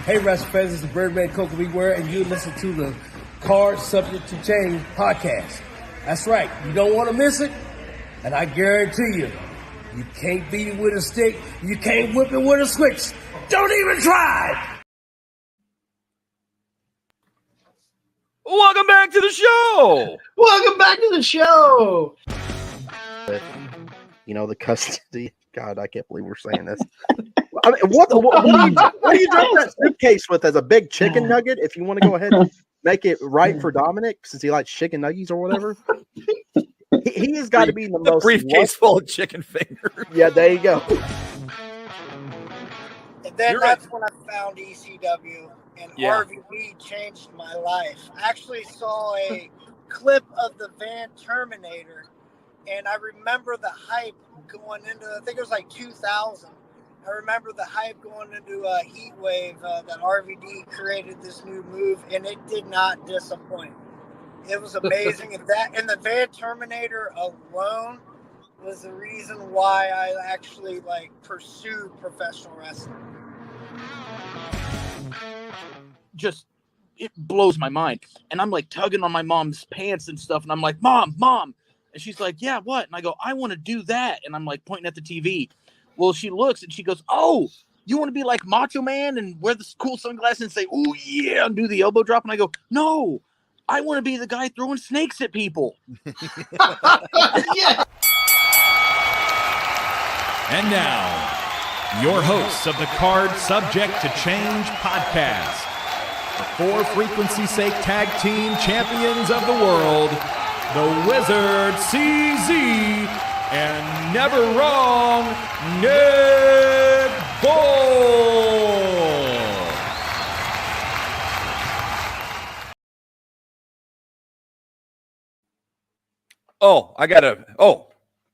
Hey, Wrestling fans, it's the Birdman Coca Beware, and you listen to the Card Subject to Change podcast. That's right, you don't want to miss it, and I guarantee you, you can't beat it with a stick, you can't whip it with a switch. Don't even try! Welcome back to the show! Welcome back to the show! You know, the custody. God, I can't believe we're saying this. I mean, what do you drop that suitcase with as a big chicken nugget? If you want to go ahead and make it right for Dominic, since he likes chicken nuggets or whatever, he has got to be the most briefcase full of chicken fingers. Yeah, there you go. And then that's when I found ECW, and RVD changed my life. I actually saw a clip of the Van Terminator, and I remember the hype going into, I think it was like 2000. I remember the hype going into a heat wave that RVD created this new move, and it did not disappoint. It was amazing. And the Van Terminator alone was the reason why I actually pursued professional wrestling. Just, it blows my mind. And I'm tugging on my mom's pants and stuff, and I'm like, Mom. And she's like, yeah, what? And I go, I want to do that. And I'm pointing at the TV. Well, she looks and she goes, oh, you want to be like Macho Man and wear the cool sunglasses and say, oh, yeah, and do the elbow drop? And I go, no, I want to be the guy throwing snakes at people. Yeah. And now, your hosts of the Card Subject to Change podcast, the For Frequency's Sake Tag Team Champions of the World, the Wizard CZ, and never wrong, Nick Bull.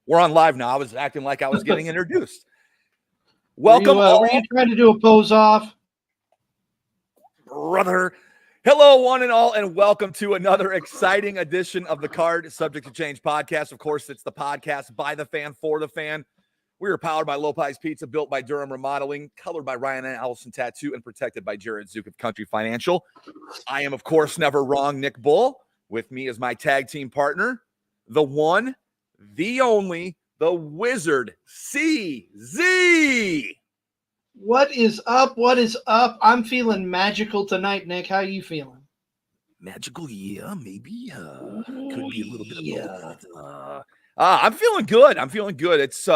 We're on live now. I was acting like I was getting introduced. Welcome. Were you trying to do a pose off? Brother. Hello, one and all, and welcome to another exciting edition of the Card Subject to Change podcast. Of course, it's the podcast by the fan, for the fan. We are powered by Lopez Pizza, built by Durham Remodeling, colored by Ryan and Allison Tattoo, and protected by Jared Zook of Country Financial. I am, of course, never wrong, Nick Bull. With me is my tag team partner, the one, the only, the Wizard CZ. What is up? What is up? I'm feeling magical tonight, Nick. How are you feeling? Magical, yeah, maybe. Could be a little bit of both. I'm feeling good. It's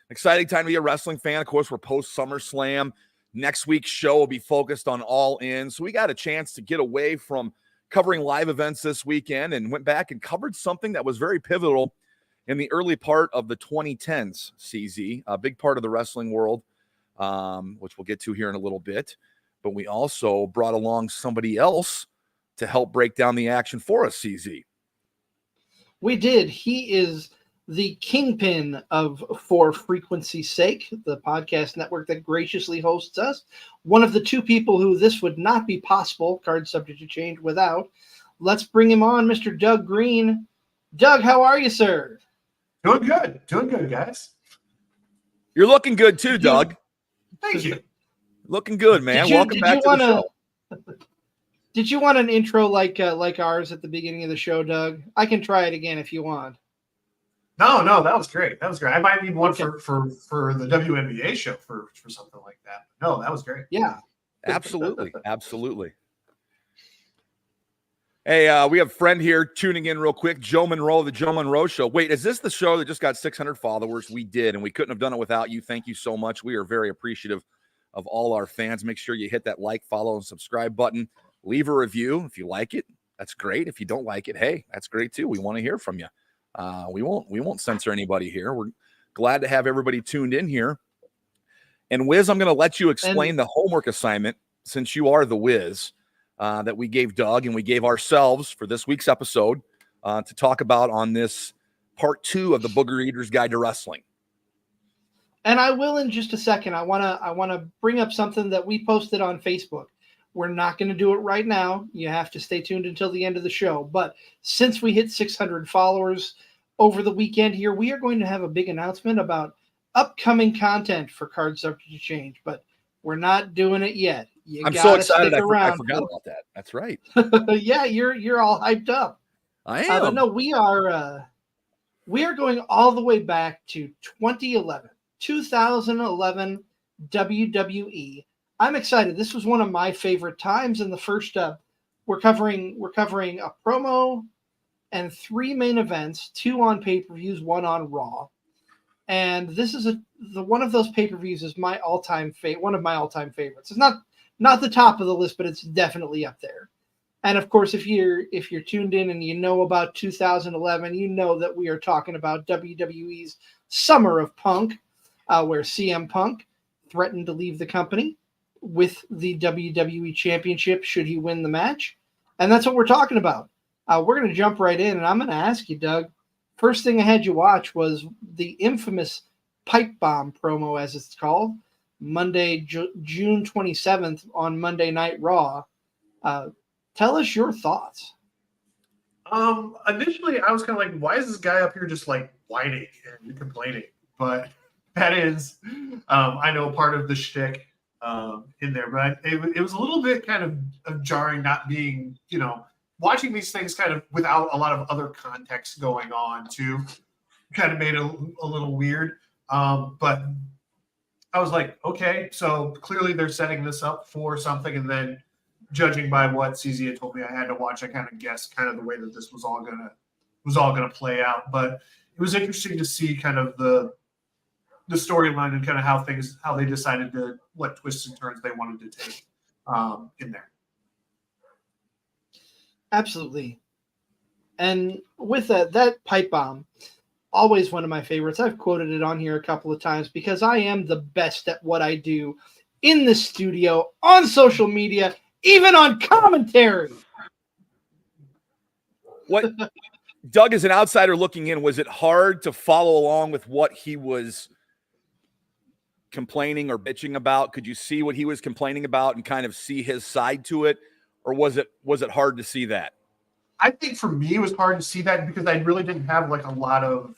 exciting time to be a wrestling fan. Of course, we're post SummerSlam. Next week's show will be focused on All In. So we got a chance to get away from covering live events this weekend and went back and covered something that was very pivotal in the early part of the 2010s, CZ, a big part of the wrestling world. Which we'll get to here in a little bit. But we also brought along somebody else to help break down the action for us, CZ. We did. He is the kingpin of For Frequency's Sake, the podcast network that graciously hosts us. One of the two people who this would not be possible, Card Subject to Change, without. Let's bring him on, Mr. Doug Green. Doug, how are you, sir? Doing good, guys. You're looking good too, Doug. Thank you. Looking good, man. Welcome back to the show. Did you want an intro like ours at the beginning of the show, Doug? I can try it again if you want. No, that was great. I might need one for the WNBA show for something like that. No, that was great. Yeah. Absolutely. Hey, we have a friend here tuning in real quick, Joe Monroe of the Joe Monroe Show. Wait, is this the show that just got 600 followers? We did, and we couldn't have done it without you. Thank you so much. We are very appreciative of all our fans. Make sure you hit that like, follow, and subscribe button. Leave a review if you like it. That's great. If you don't like it, hey, that's great too. We want to hear from you. We won't censor anybody here. We're glad to have everybody tuned in here. And Wiz, I'm going to let you explain the homework assignment, since you are the Wiz. That we gave Doug and we gave ourselves for this week's episode to talk about on this part 2 of the Booger Eater's Guide to Wrestling. And I will in just a second. I wanna bring up something that we posted on Facebook. We're not going to do it right now. You have to stay tuned until the end of the show. But since we hit 600 followers over the weekend here, we are going to have a big announcement about upcoming content for Card Subject to Change. But We're not doing it yet. I'm so excited. I forgot about that. That's right. Yeah, you're all hyped up. I am. But no, we are going all the way back to 2011 WWE. I'm excited. This was one of my favorite times. In the first, we're covering a promo and 3 main events, 2 on pay-per-views, 1 on Raw. And this is one of those pay-per-views is my all-time one of my all-time favorites. It's not the top of the list, but it's definitely up there. And of course, if you're tuned in and you know about 2011, you know that we are talking about WWE's Summer of Punk, where CM Punk threatened to leave the company with the WWE Championship should he win the match. And that's what we're talking about. We're going to jump right in, and I'm going to ask you, Doug, first thing I had you watch was the infamous Pipebomb promo, as it's called, Monday, June 27th on Monday Night Raw. Tell us your thoughts. Initially, I was kind of like, why is this guy up here just like whining and complaining? But that is, I know, part of the shtick in there. But it was a little bit kind of jarring not being, watching these things kind of without a lot of other context going on too. Kind of made it a little weird. But I was like, okay, so clearly they're setting this up for something. And then judging by what CZ had told me I had to watch, I kind of guessed kind of the way that this was all gonna play out. But it was interesting to see kind of the storyline and kind of how they decided what twists and turns they wanted to take in there. Absolutely. And with that pipe bomb, always one of my favorites. I've quoted it on here a couple of times because I am the best at what I do in the studio, on social media, even on commentary. What Doug, as an outsider looking in, was it hard to follow along with what he was complaining or bitching about? Could you see what he was complaining about and kind of see his side to it? Or was it hard to see that? I think for me, it was hard to see that because I really didn't have like a lot of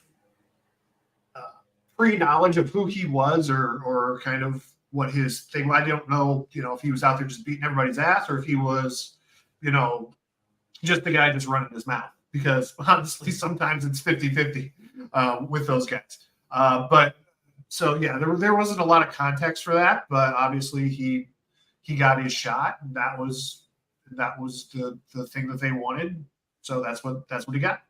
pre-knowledge of who he was or kind of what his thing was. I don't know, if he was out there just beating everybody's ass or if he was, just the guy just running his mouth. Because honestly, sometimes it's 50-50 with those guys. But so, yeah, there wasn't a lot of context for that. But obviously, he got his shot. And that was the thing that they wanted. So that's what he got.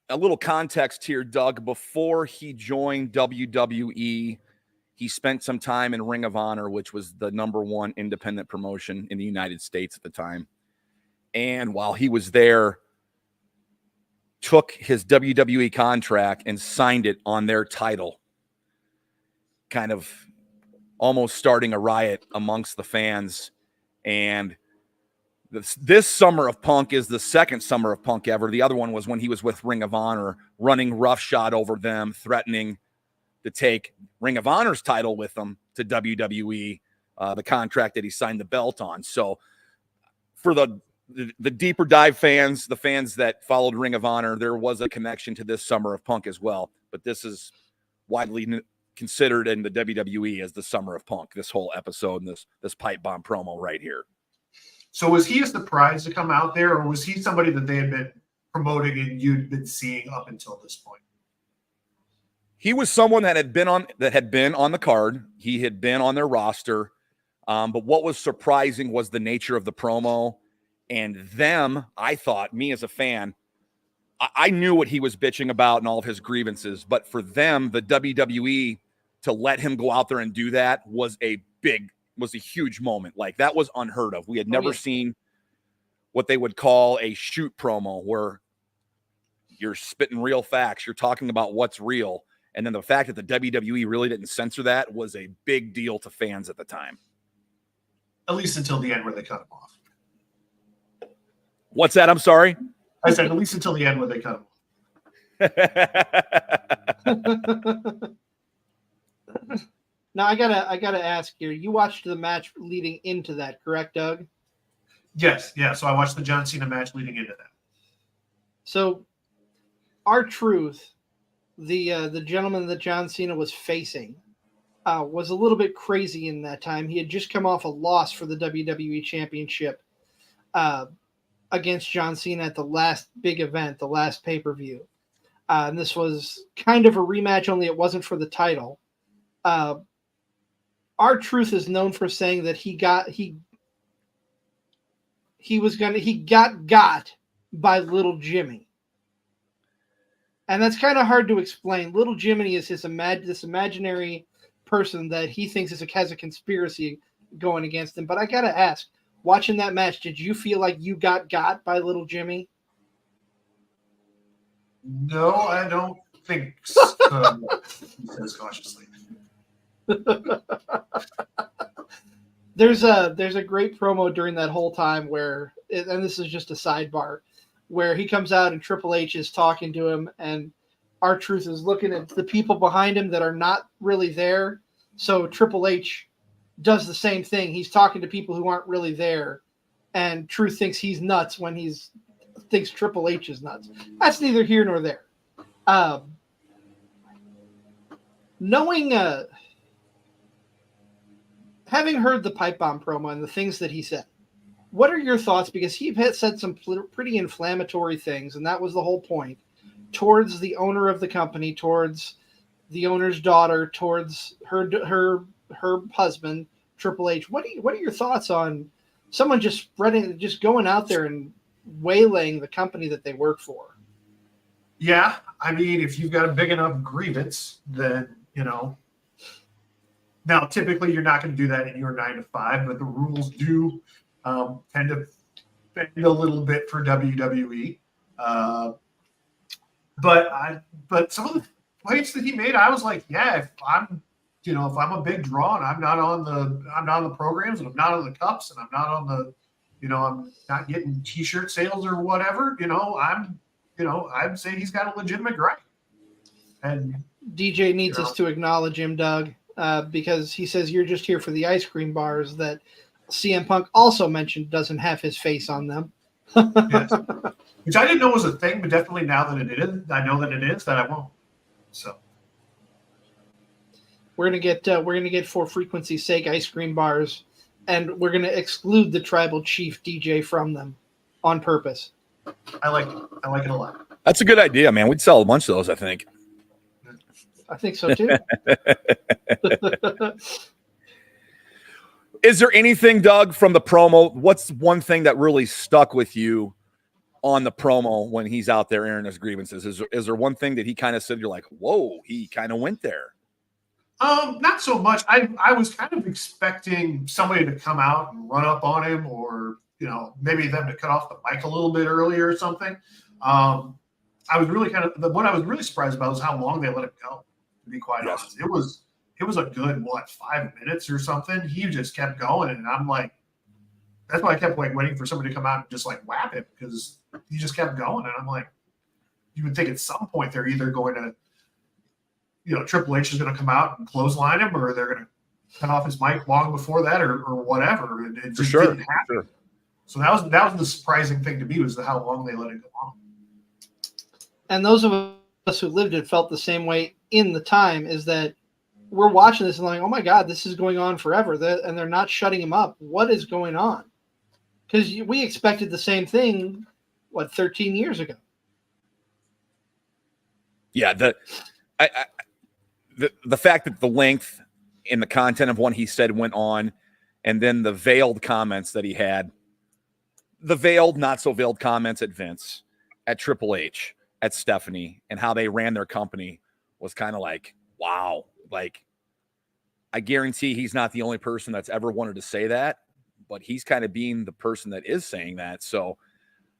A little context here, Doug. Before he joined WWE, he spent some time in Ring of Honor, which was the #1 independent promotion in the United States at the time. And while he was there, took his WWE contract and signed it on their title, kind of almost starting a riot amongst the fans. And this Summer of Punk is the second Summer of Punk ever. The other one was when he was with Ring of Honor, running roughshod over them, threatening to take Ring of Honor's title with them to WWE, the contract that he signed the belt on. So for the deeper dive fans, the fans that followed Ring of Honor, there was a connection to this Summer of Punk as well. But this is widely considered in the WWE as the Summer of Punk, this whole episode and this pipe bomb promo right here. So was he a surprise to come out there, or was he somebody that they had been promoting and you'd been seeing up until this point? He was someone that had been on the card. He had been on their roster. But what was surprising was the nature of the promo. And them, I thought, me as a fan, I knew what he was bitching about and all of his grievances. But for them, the WWE, to let him go out there and do that was a huge moment. Like, that was unheard of. We had never seen what they would call a shoot promo, where you're spitting real facts. You're talking about what's real. And then the fact that the WWE really didn't censor that was a big deal to fans at the time. At least until the end where they cut him off. What's that? I'm sorry. I said at least until the end where they cut him off. Now I gotta ask here. You watched the match leading into that, correct, Doug? Yes, yeah. So I watched the John Cena match leading into that. So, R-Truth, the gentleman that John Cena was facing, was a little bit crazy in that time. He had just come off a loss for the WWE Championship against John Cena at the last big event, the last pay-per-view. And this was kind of a rematch, only it wasn't for the title. R-Truth is known for saying that he got by Little Jimmy. And that's kind of hard to explain. Little Jimmy is this imaginary person that he thinks has a conspiracy going against him. But I got to ask, watching that match, did you feel like you got by Little Jimmy? No, I don't think so. He says cautiously. There's a great promo during that whole time where, and this is just a sidebar, where he comes out and Triple H is talking to him, and R-Truth is looking at the people behind him that are not really there. So Triple H does the same thing. He's talking to people who aren't really there, and Truth thinks he's nuts when thinks Triple H is nuts. That's neither here nor there. Having heard the Pipebomb promo and the things that he said, what are your thoughts? Because he had said some pretty inflammatory things, and that was the whole point, towards the owner of the company, towards the owner's daughter, towards her husband, Triple H. What are your thoughts on someone just going out there and waylaying the company that they work for? Yeah, I mean, if you've got a big enough grievance, then, now typically you're not going to do that in your 9 to 5, but the rules do tend to bend a little bit for WWE. But some of the points that he made, I was like, yeah, if I'm a big draw and I'm not on the programs and I'm not on the cups and I'm not on the, I'm not getting T-shirt sales or whatever, I'd say he's got a legitimate gripe. And DJ needs us to acknowledge him, Doug, because he says you're just here for the ice cream bars that CM Punk also mentioned doesn't have his face on them. Yes. Which I didn't know was a thing, but definitely now that it is, I know that it is, that I won't. So we're gonna get for frequency's sake ice cream bars, and we're gonna exclude the tribal chief DJ from them on purpose. I like it a lot. That's a good idea, man. We'd sell a bunch of those, I think. I think so too. Is there anything, Doug, from the promo? What's one thing that really stuck with you on the promo when he's out there airing his grievances? Is there one thing that he kind of said, you're like, whoa, he kind of went there? Not so much. I was kind of expecting somebody to come out and run up on him, or maybe them to cut off the mic a little bit earlier or something. I was really what I was really surprised about was how long they let it go. To be quite honest, it was a good 5 minutes or something. He just kept going, and I'm like, that's why I kept waiting for somebody to come out and just whap him, because he just kept going, and I'm like, you would think at some point they're either going to, Triple H is going to come out and clothesline him, or they're going to cut off his mic long before that, or whatever. And it just didn't happen. Sure. So that was the surprising thing to me, was how long they let it go on. And those of us who lived it felt the same way in the time, is that we're watching this and like, oh my God, this is going on forever. And they're not shutting him up. What is going on? Because we expected the same thing, 13 years ago? Yeah, the fact that the length and the content of what he said went on, and then the veiled comments that he had, the veiled, not so veiled comments at Vince, at Triple H, at Stephanie, and how they ran their company was kind of like, wow. I guarantee he's not the only person that's ever wanted to say that, but he's kind of being the person that is saying that. So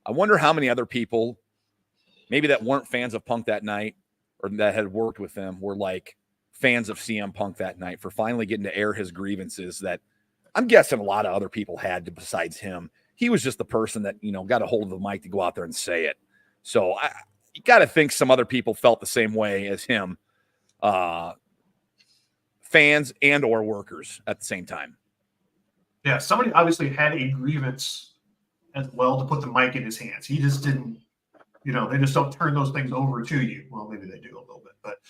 I wonder how many other people, maybe that weren't fans of Punk that night, or that had worked with them, were fans of CM Punk that night for finally getting to air his grievances that I'm guessing a lot of other people had besides him. He was just the person that, got a hold of the mic to go out there and say it. So you got to think some other people felt the same way as him, fans and or workers at the same time. Yeah, somebody obviously had a grievance as well to put the mic in his hands. He just didn't, they just don't turn those things over to you. Well, maybe they do a little bit, but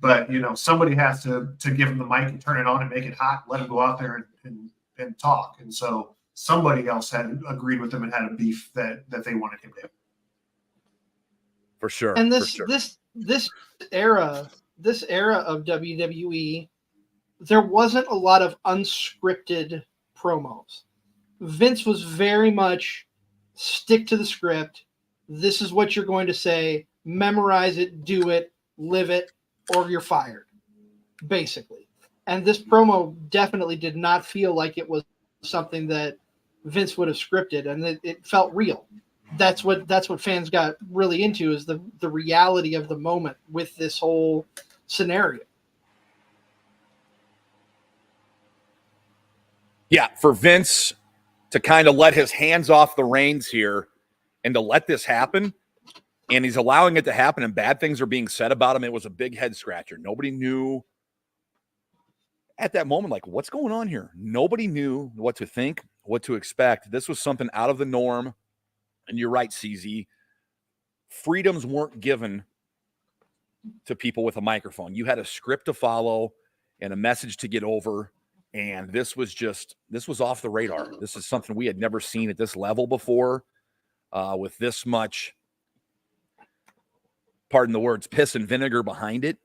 But somebody has to give him the mic and turn it on and make it hot, let him go out there and talk. And so somebody else had agreed with him and had a beef that they wanted him to. For sure. And for sure. this era of WWE, there wasn't a lot of unscripted promos. Vince was very much stick to the script. This is what you're going to say. Memorize it, do it, live it, or you're fired, basically. And this promo definitely did not feel like it was something that Vince would have scripted, and it felt real. That's what fans got really into, is the reality of the moment with this whole scenario. Yeah, for Vince to kind of let his hands off the reins here and to let this happen, and he's allowing it to happen, and bad things are being said about him. It was a big head scratcher. Nobody knew at that moment, like, what's going on here? Nobody knew what to think, what to expect. This was something out of the norm. And you're right, CZ. Freedoms weren't given to people with a microphone. You had a script to follow and a message to get over. And this was off the radar. This is something we had never seen at this level before, with this much, pardon the words, piss and vinegar behind it.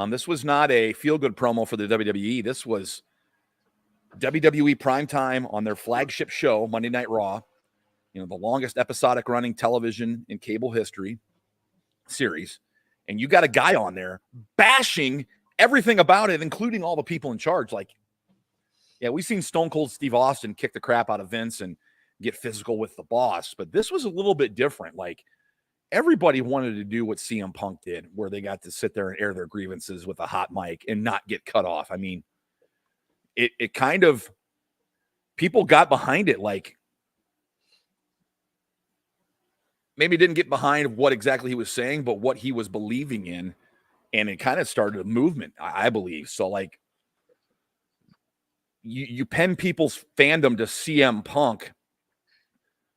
This was not a feel-good promo for the WWE. This was WWE primetime on their flagship show, Monday Night Raw. The longest episodic running television in cable history series. And you got a guy on there bashing everything about it, including all the people in charge. Like, yeah, we've seen Stone Cold Steve Austin kick the crap out of Vince and get physical with the boss, but this was a little bit different. Like, everybody wanted to do what CM Punk did, where they got to sit there and air their grievances with a hot mic and not get cut off. I mean, it kind of, people got behind it. Like, maybe didn't get behind what exactly he was saying, but what he was believing in. And it kind of started a movement, I believe. So, like, you pen people's fandom to CM Punk,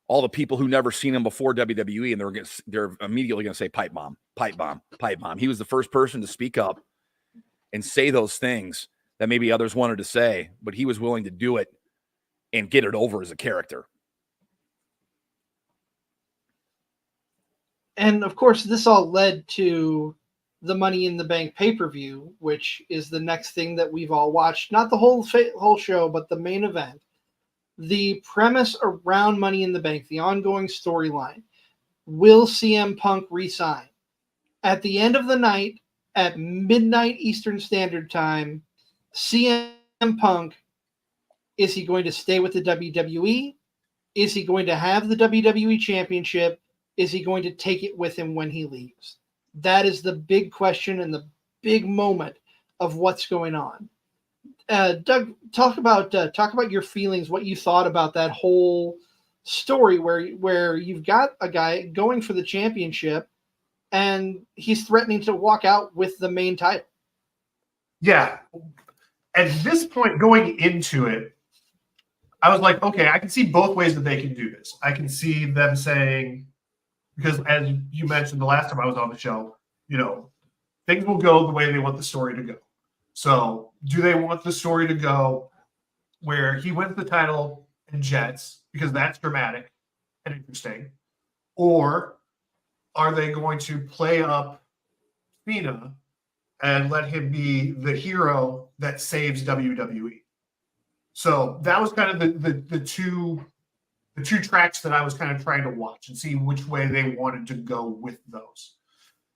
all the people who never seen him before WWE, and they're immediately going to say pipe bomb, pipe bomb, pipe bomb. He was the first person to speak up and say those things that maybe others wanted to say, but he was willing to do it and get it over as a character. And of course, this all led to the Money in the Bank pay-per-view, which is the next thing that we've all watched. Not the whole show, but the main event. The premise around Money in the Bank, the ongoing storyline. Will CM Punk resign? At the end of the night, at midnight Eastern Standard Time, CM Punk, is he going to stay with the WWE? Is he going to have the WWE Championship? Is he going to take it with him when he leaves? That is the big question and the big moment of what's going on. Doug, talk about your feelings, what you thought about that whole story where you've got a guy going for the championship and he's threatening to walk out with the main title. Yeah. At this point, going into it, I was like, okay, I can see both ways that they can do this. I can see them saying, because as you mentioned the last time I was on the show, things will go the way they want the story to go. So do they want the story to go where he wins the title in Jets, because that's dramatic and interesting? Or are they going to play up Cena and let him be the hero that saves WWE? So that was kind of the two tracks that I was kind of trying to watch and see which way they wanted to go with those.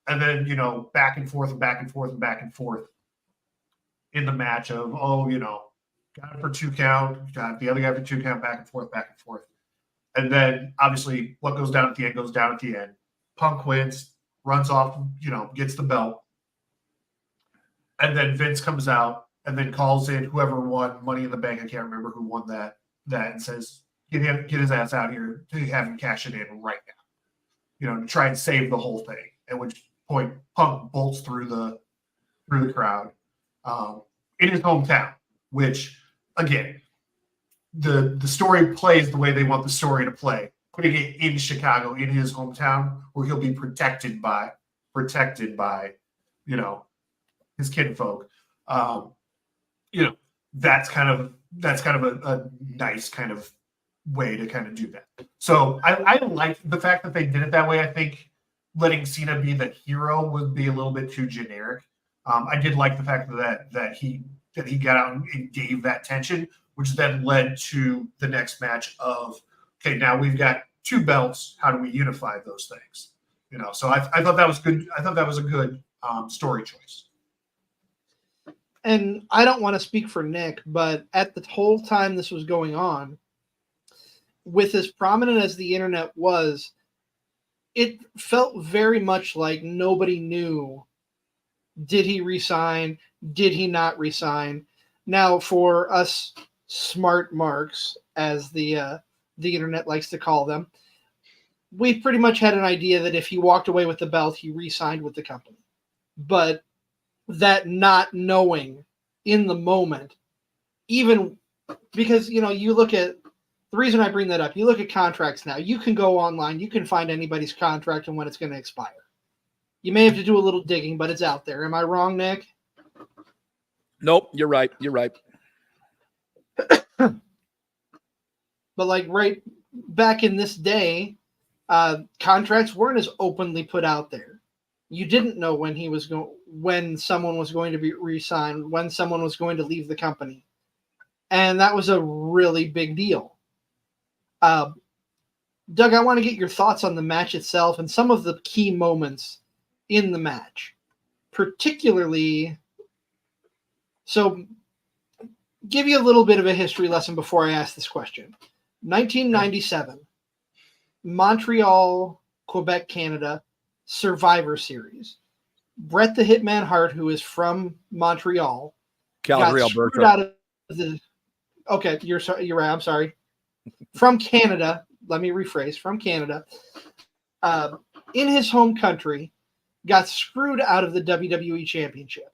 And then, back and forth and back and forth and back and forth in the match of, got it for 2 count, got the other guy for 2 count, back and forth, back and forth. And then, obviously, what goes down at the end goes down at the end. Punk wins, runs off, gets the belt. And then Vince comes out and then calls in whoever won Money in the Bank. I can't remember who won that and says, get his ass out here to have him cash it in right now, to try and save the whole thing. At which point, Punk bolts through the crowd in his hometown, which, again, the story plays the way they want the story to play, putting it in Chicago, in his hometown, where he'll be protected by his kinfolk. You know, that's kind of a nice kind of way to kind of do that. So I like the fact that they did it that way. I think letting Cena be the hero would be a little bit too generic. I did like the fact that he got out and gave that tension, which then led to the next match of, okay, now we've got 2 belts. How do we unify those things? You know, so I thought that was good. I thought that was a good story choice. And I don't want to speak for Nick, but at the whole time this was going on, with as prominent as the internet was, it felt very much like nobody knew. Did he resign? Did he not resign? Now, for us smart marks, as the internet likes to call them, we pretty much had an idea that if he walked away with the belt, he re-signed with the company. But that not knowing in the moment, even because, you know, you look at the reason I bring that up, you look at contracts now. You can go online, you can find anybody's contract and when it's going to expire. You may have to do a little digging, but it's out there. Am I wrong, Nick? Nope, you're right. You're right. But like right back in this day, contracts weren't as openly put out there. You didn't know when someone was going to be re-signed, when someone was going to leave the company, and that was a really big deal. Doug, I want to get your thoughts on the match itself and some of the key moments in the match, particularly. So, give you a little bit of a history lesson before I ask this question. 1997, Montreal, Quebec, Canada, Survivor Series. Bret the Hitman Hart, who is from Montreal, Calgary, got screwed Alberta. out of the. Okay, you're right. I'm sorry. From Canada, let me rephrase. From Canada, in his home country, got screwed out of the WWE Championship.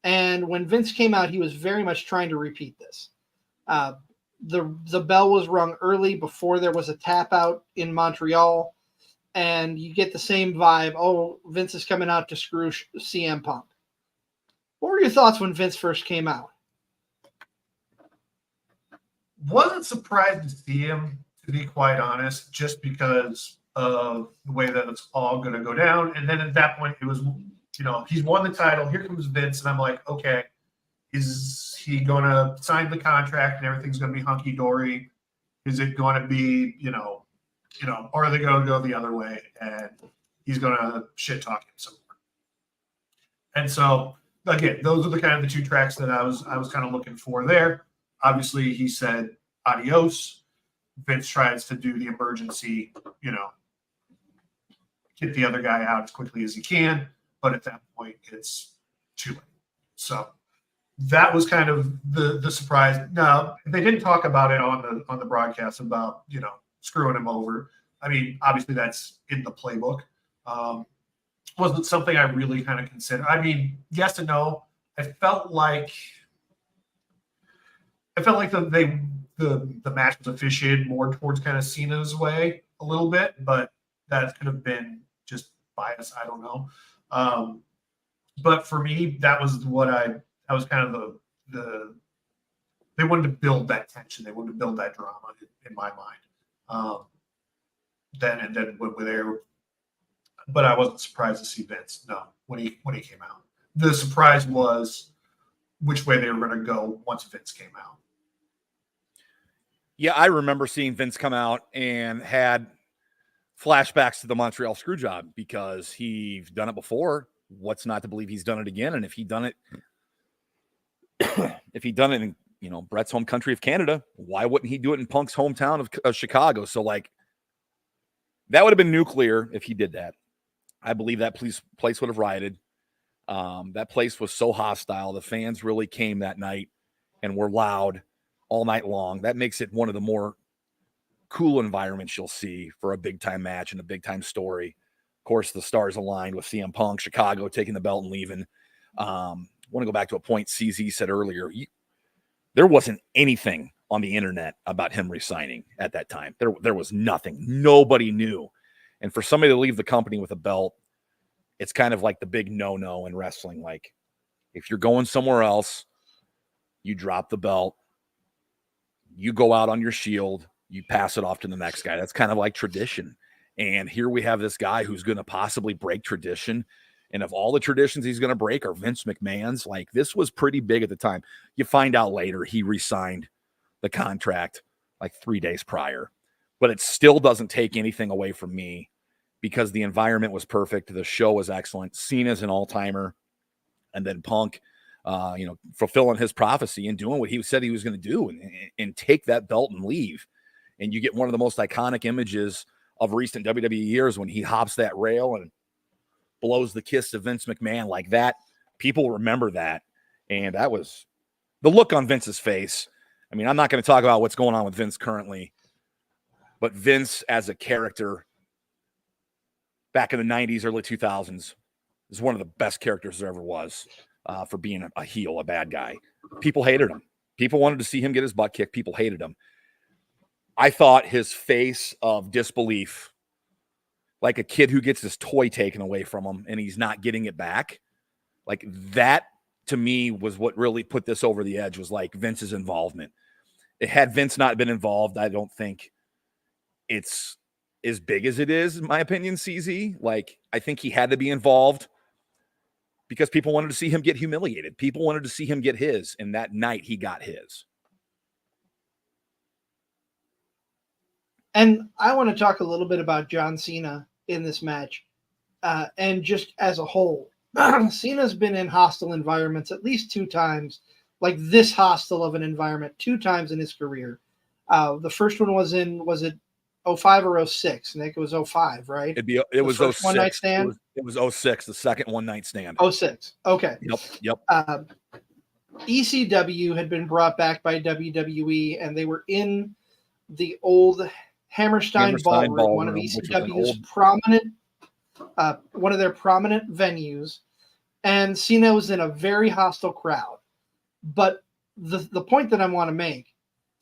And when Vince came out, he was very much trying to repeat this. The bell was rung early before there was a tap out in Montreal, and you get the same vibe. Oh, Vince is coming out to screw CM Punk. What were your thoughts when Vince first came out? Wasn't surprised to see him, to be quite honest, just because of the way that it's all going to go down. And then at that point, it was, you know, he's won the title. Here comes Vince, and I'm like, okay, is he going to sign the contract and everything's going to be hunky dory? Is it going to be, you know, or are they going to go the other way and he's going to shit talk him somewhere? And so again, those are the kind of the 2 tracks that I was kind of looking for there. Obviously, he said adios. Vince tries to do the emergency, you know, get the other guy out as quickly as he can, but at that point, it's too late. So that was kind of the surprise. Now, they didn't talk about it on the broadcast about, you know, screwing him over. I mean, obviously that's in the playbook. Wasn't something I really kind of considered. I mean, yes and no. I felt like the match was officiated more towards kind of Cena's way a little bit, but that could have been just bias. I don't know. But for me, that was kind of the they wanted to build that tension. They wanted to build that drama in my mind. Then when we're there, but I wasn't surprised to see Vince. No, when he came out, the surprise was which way they were going to go once Vince came out. Yeah, I remember seeing Vince come out and had flashbacks to the Montreal Screwjob because he's done it before. What's not to believe he's done it again? And if he'd done it in, you know, Bret's home country of Canada, why wouldn't he do it in Punk's hometown of Chicago? So like that would have been nuclear if he did that. I believe that place would have rioted. That place was so hostile. The fans really came that night and were loud all night long. That makes it one of the more cool environments you'll see for a big-time match and a big-time story. Of course, the stars aligned with CM Punk, Chicago taking the belt and leaving. I want to go back to a point CZ said earlier. There wasn't anything on the internet about him resigning at that time. There was nothing. Nobody knew. And for somebody to leave the company with a belt, it's kind of like the big no-no in wrestling. Like, If you're going somewhere else, you drop the belt, you go out on your shield, you pass it off to the next guy. That's kind of like tradition. And here we have this guy who's going to possibly break tradition. And if all the traditions he's going to break are Vince McMahon's, like, this was pretty big at the time. You find out later he re-signed the contract like 3 days prior. But it still doesn't take anything away from me because the environment was perfect. The show was excellent. Cena's an all-timer. And then Punk, fulfilling his prophecy and doing what he said he was going to do and take that belt and leave. And you get one of the most iconic images of recent WWE years when he hops that rail and blows the kiss to Vince McMahon like that. People remember that. And that was the look on Vince's face. I mean, I'm not going to talk about what's going on with Vince currently, but Vince as a character back in the 90s, early 2000s, is one of the best characters there ever was for being a heel, a bad guy. People hated him. People wanted to see him get his butt kicked. People hated him. I thought his face of disbelief, like a kid who gets his toy taken away from him and he's not getting it back, like that to me was what really put this over the edge, was like Vince's involvement. Had Vince not been involved, I don't think it's as big as it is, in my opinion, CZ. Like, I think he had to be involved because people wanted to see him get humiliated. People wanted to see him get his, and that night he got his. And I want to talk a little bit about John Cena in this match, and just as a whole. Cena's been in hostile environments at least 2 times, like this hostile of an environment 2 times in his career. The first one was it 05 or 06? I think it was 05, right? It was 06. One night stand? It was 06, the second one night stand. 06. Okay. Yep. ECW had been brought back by WWE, and they were in the old Hammerstein Ballroom, one of ECW's one of their prominent venues, and Cena was in a very hostile crowd. But the point that I want to make,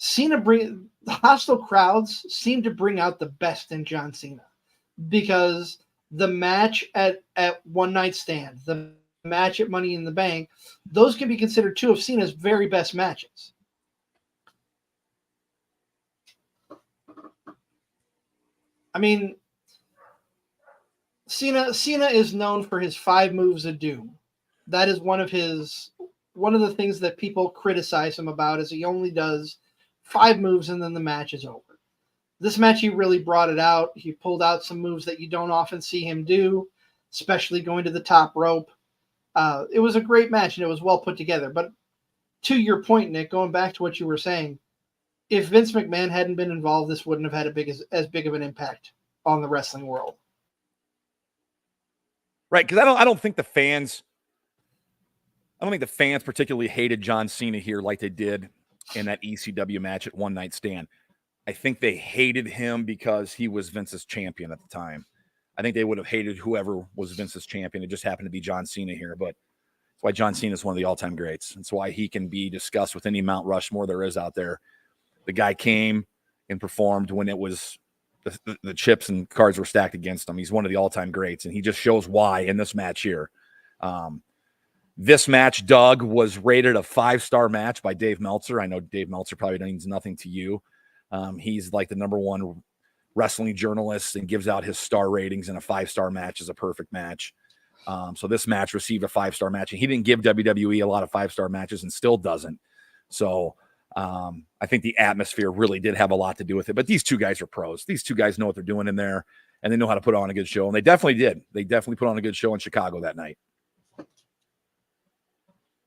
the hostile crowds seem to bring out the best in John Cena, because the match at One Night Stand, the match at Money in the Bank, those can be considered 2 of Cena's very best matches. I mean, Cena is known for his 5 moves of doom. That is one of the things that people criticize him about, is he only does 5 moves and then the match is over. This match, he really brought it out. He pulled out some moves that you don't often see him do, especially going to the top rope. It was a great match, and it was well put together. But to your point, Nick, going back to what you were saying, if Vince McMahon hadn't been involved, this wouldn't have had as big of an impact on the wrestling world. Right, because I don't think the fans particularly hated John Cena here like they did in that ECW match at One Night Stand. I think they hated him because he was Vince's champion at the time. I think they would have hated whoever was Vince's champion. It just happened to be John Cena here, but that's why John Cena is one of the all-time greats. That's why he can be discussed with any Mount Rushmore there is out there. The guy came and performed when it was the chips and cards were stacked against him. He's one of the all-time greats, and he just shows why in this match here. This match, Doug, was rated a 5-star match by Dave Meltzer. I know Dave Meltzer probably means nothing to you. He's like the #1 wrestling journalist and gives out his star ratings, and a 5-star match is a perfect match. So this match received a 5-star match, and he didn't give WWE a lot of 5-star matches and still doesn't. So I think the atmosphere really did have a lot to do with it. But these 2 guys are pros. These 2 guys know what they're doing in there, and they know how to put on a good show. And they definitely did. They definitely put on a good show in Chicago that night.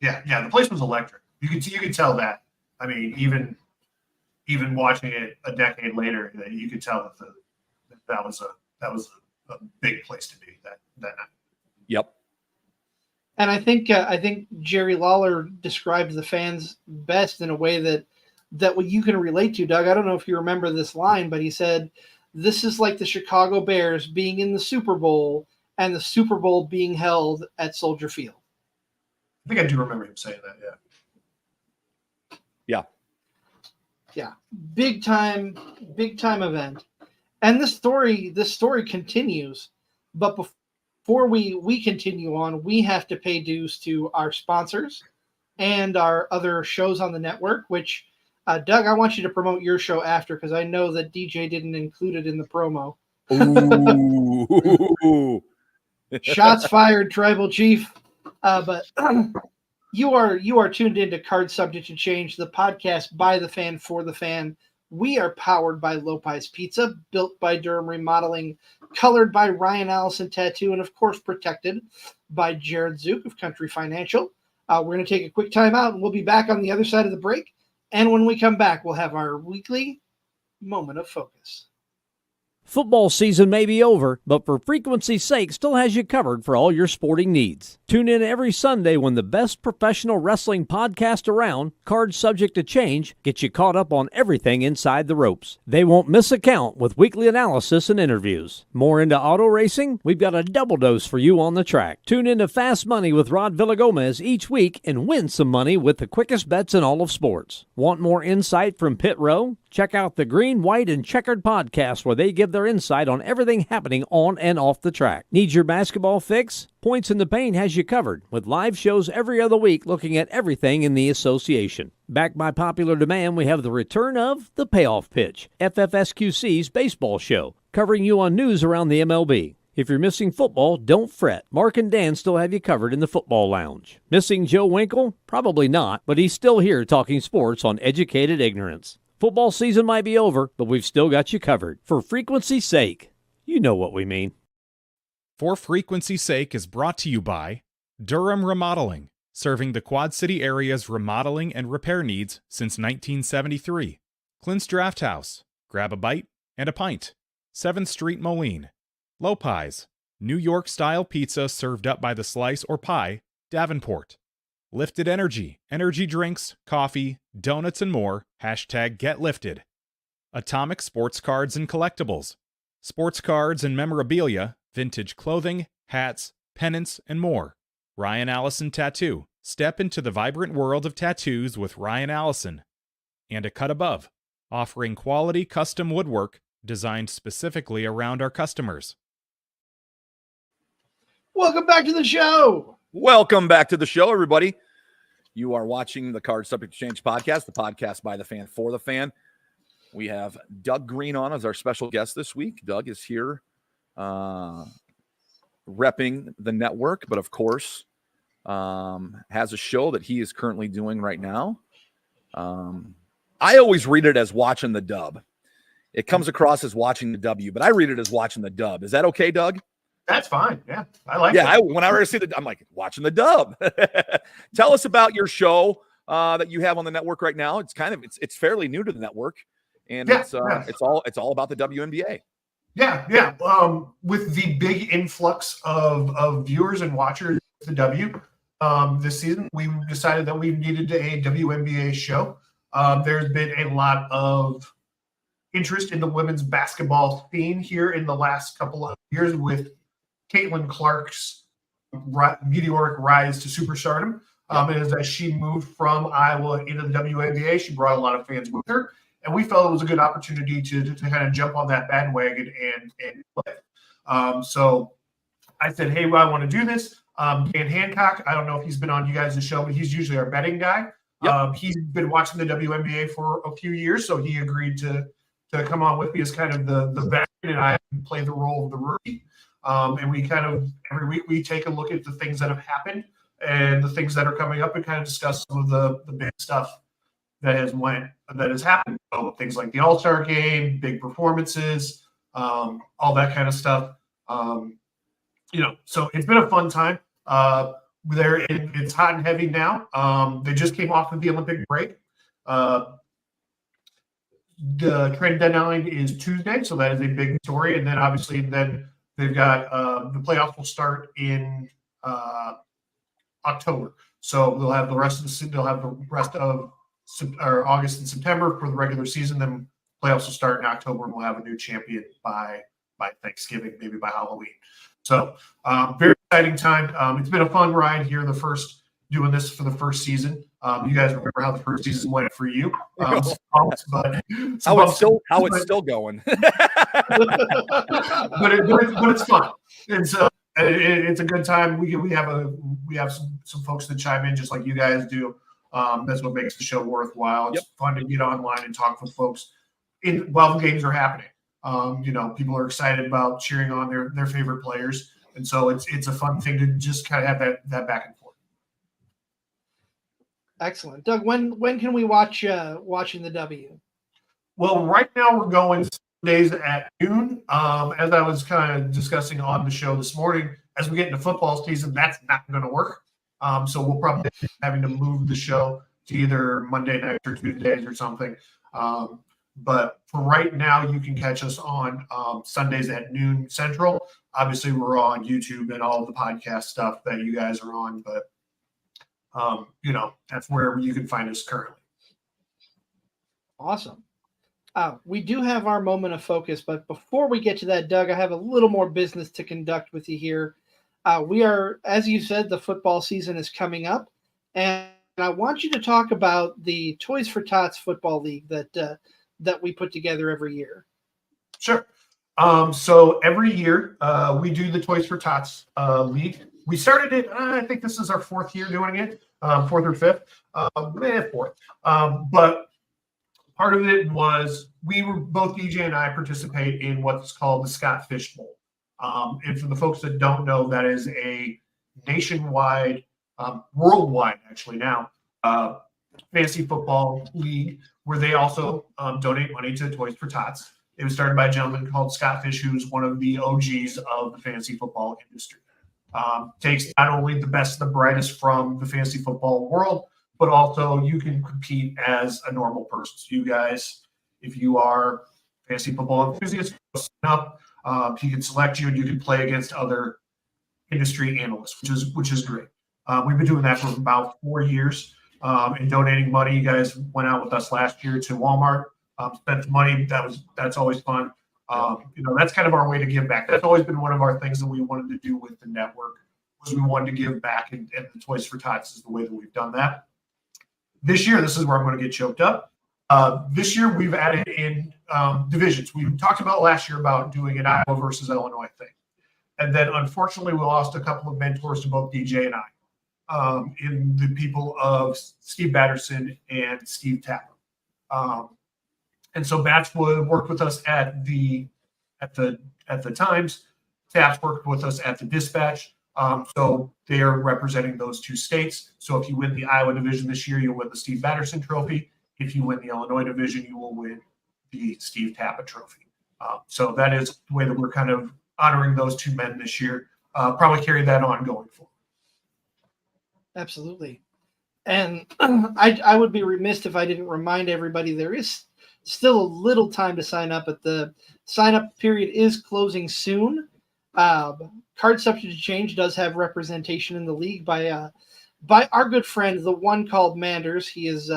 Yeah, the place was electric. You could tell that. I mean, even watching it a decade later, you could tell that was a big place to be that night. Yep. And I think Jerry Lawler described the fans best in a way that what you can relate to, Doug. I don't know if you remember this line, but he said, "This is like the Chicago Bears being in the Super Bowl and the Super Bowl being held at Soldier Field." I think I do remember him saying that. Yeah. Big time event. And this story continues. But before we continue on, we have to pay dues to our sponsors and our other shows on the network, which, Doug, I want you to promote your show after, because I know that DJ didn't include it in the promo. Ooh. Shots fired, Tribal Chief. But you are tuned into Card Subject to Change, the podcast by the fan for the fan. We are powered by Lopez Pizza, built by Durham Remodeling, colored by Ryan Allison Tattoo, and of course protected by Jared Zook of Country Financial. We're going to take a quick time out, and we'll be back on the other side of the break. And when we come back, we'll have our weekly moment of focus. Football season may be over, but for frequency's sake, still has you covered for all your sporting needs. Tune in every Sunday when the best professional wrestling podcast around, Card Subject to Change, gets you caught up on everything inside the ropes. They won't miss a count with weekly analysis and interviews. More into auto racing? We've got a double dose for you on the track. Tune into Fast Money with Rod Villagomez each week and win some money with the quickest bets in all of sports. Want more insight from Pit Row? Check out the Green, White, and Checkered podcast, where they give their insight on everything happening on and off the track. Need your basketball fix? Points in the Paint has you covered, with live shows every other week looking at everything in the association. Backed by popular demand, we have the return of The Payoff Pitch, FFSQC's baseball show, covering you on news around the MLB. If you're missing football, don't fret. Mark and Dan still have you covered in the football lounge. Missing Joe Winkle? Probably not, but he's still here talking sports on Educated Ignorance. Football season might be over, but we've still got you covered. For frequency's sake, you know what we mean. For Frequency's Sake is brought to you by Durham Remodeling, serving the Quad City area's remodeling and repair needs since 1973. Clint's Draft House, grab a bite and a pint. 7th Street Moline. Lopez, New York-style pizza served up by the slice or pie, Davenport. Lifted Energy, energy drinks, coffee, donuts, and more. #GetLifted. Atomic Sports Cards and Collectibles. Sports cards and memorabilia, vintage clothing, hats, pennants, and more. Ryan Allison Tattoo. Step into the vibrant world of tattoos with Ryan Allison. And A Cut Above, offering quality custom woodwork designed specifically around our customers. Welcome back to the show. Welcome back to the show, everybody. You are watching the Card Subject to Change podcast, the podcast by the fan for the fan. We have Doug Green on as our special guest this week. Doug is here repping the network, but of course has a show that he is currently doing right now. I always read it as watching the dub. It comes across as watching the W, but I read it as watching the dub. Is that okay, Doug? That's fine. Yeah, I like it. When Whenever I see I'm like, watching the dub. Tell us about your show that you have on the network right now. It's fairly new to the network, and it's all about the WNBA. Yeah. With the big influx of viewers and watchers of the W this season, we decided that we needed a WNBA show. There's been a lot of interest in the women's basketball scene here in the last couple of years with Caitlin Clark's meteoric rise to superstardom. As she moved from Iowa into the WNBA, she brought a lot of fans with her, and we felt it was a good opportunity to kind of jump on that bandwagon and play. So I said, hey, I want to do this. Dan Hancock, I don't know if he's been on you guys' show, but he's usually our betting guy. Yep. He's been watching the WNBA for a few years, so he agreed to come on with me as kind of the veteran, and I play the role of the rookie. And we kind of every week we take a look at the things that have happened and the things that are coming up and kind of discuss some of the big stuff that has happened. So things like the All-Star game, big performances, all that kind of stuff. So it's been a fun time. It's hot and heavy now. They just came off of the Olympic break. The trade deadline is Tuesday, so that is a big story. And then obviously they've got the playoffs will start in October. So they'll have the rest of August and September for the regular season. Then playoffs will start in October, and we'll have a new champion by Thanksgiving, maybe by Halloween. So very exciting time. It's been a fun ride here doing this for the first season. You guys remember how the first season went for you? How it's still going. but it's fun. And so it's a good time. We have some folks that chime in just like you guys do. That's what makes the show worthwhile. It's fun to get online and talk with folks while the games are happening. People are excited about cheering on their favorite players, and so it's a fun thing to just kind of have that back and forth. Excellent, Doug. When can we watch watching the W? Well, right now we're going Sundays at noon. As I was kind of discussing on the show this morning, as we get into football season, that's not going to work. So we'll probably be having to move the show to either Monday nights or Tuesdays or something. But for right now, you can catch us on Sundays at noon Central. Obviously, we're on YouTube and all the podcast stuff that you guys are on. But, that's where you can find us currently. Awesome. We do have our moment of focus, but before we get to that, Doug, I have a little more business to conduct with you here. We are, as you said, the football season is coming up, and I want you to talk about the Toys for Tots Football League that we put together every year. Sure. So every year we do the Toys for Tots League. We started it, I think this is our fourth year doing it, fourth or fifth, fourth. But part of it was both DJ and I participate in what's called the Scott Fish Bowl. And for the folks that don't know, that is a nationwide, worldwide actually now, fantasy football league where they also donate money to Toys for Tots. It was started by a gentleman called Scott Fish, who's one of the OGs of the fantasy football industry. Takes not only the best and the brightest from the fantasy football world, but also you can compete as a normal person. So you guys, if you are fantasy football enthusiasts, sign up. He can select you and you can play against other industry analysts, which is great. We've been doing that for about 4 years and donating money. You guys went out with us last year to Walmart, spent money. That's always fun. That's kind of our way to give back. That's always been one of our things that we wanted to do with the network was we wanted to give back, and the Toys for Tots is the way that we've done that. This year, this is where I'm going to get choked up. This year, we've added in divisions. We talked about last year about doing an Iowa versus Illinois thing. And then, unfortunately, we lost a couple of mentors to both DJ and I in the people of Steve Batterson and Steve Tapper. And so Bats worked with us at the Times. Taps worked with us at the Dispatch. So they are representing those two states. So if you win the Iowa division this year, you'll win the Steve Batterson Trophy. If you win the Illinois division, you will win the Steve Tappa Trophy. So that is the way that we're kind of honoring those two men this year. Probably carry that on going forward. Absolutely. And I would be remiss if I didn't remind everybody there is still a little time to sign up. But the sign-up period is closing soon. Card Subject to Change does have representation in the league by our good friend, the one called Manders. He is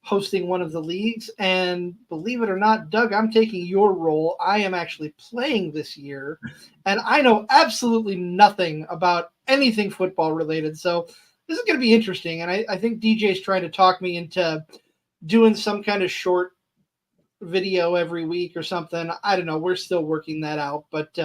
hosting one of the leagues. And believe it or not, Doug, I'm taking your role. I am actually playing this year. And I know absolutely nothing about anything football related. So this is going to be interesting. And I think DJ's trying to talk me into doing some kind of short video every week or something. I don't know. We're still working that out. But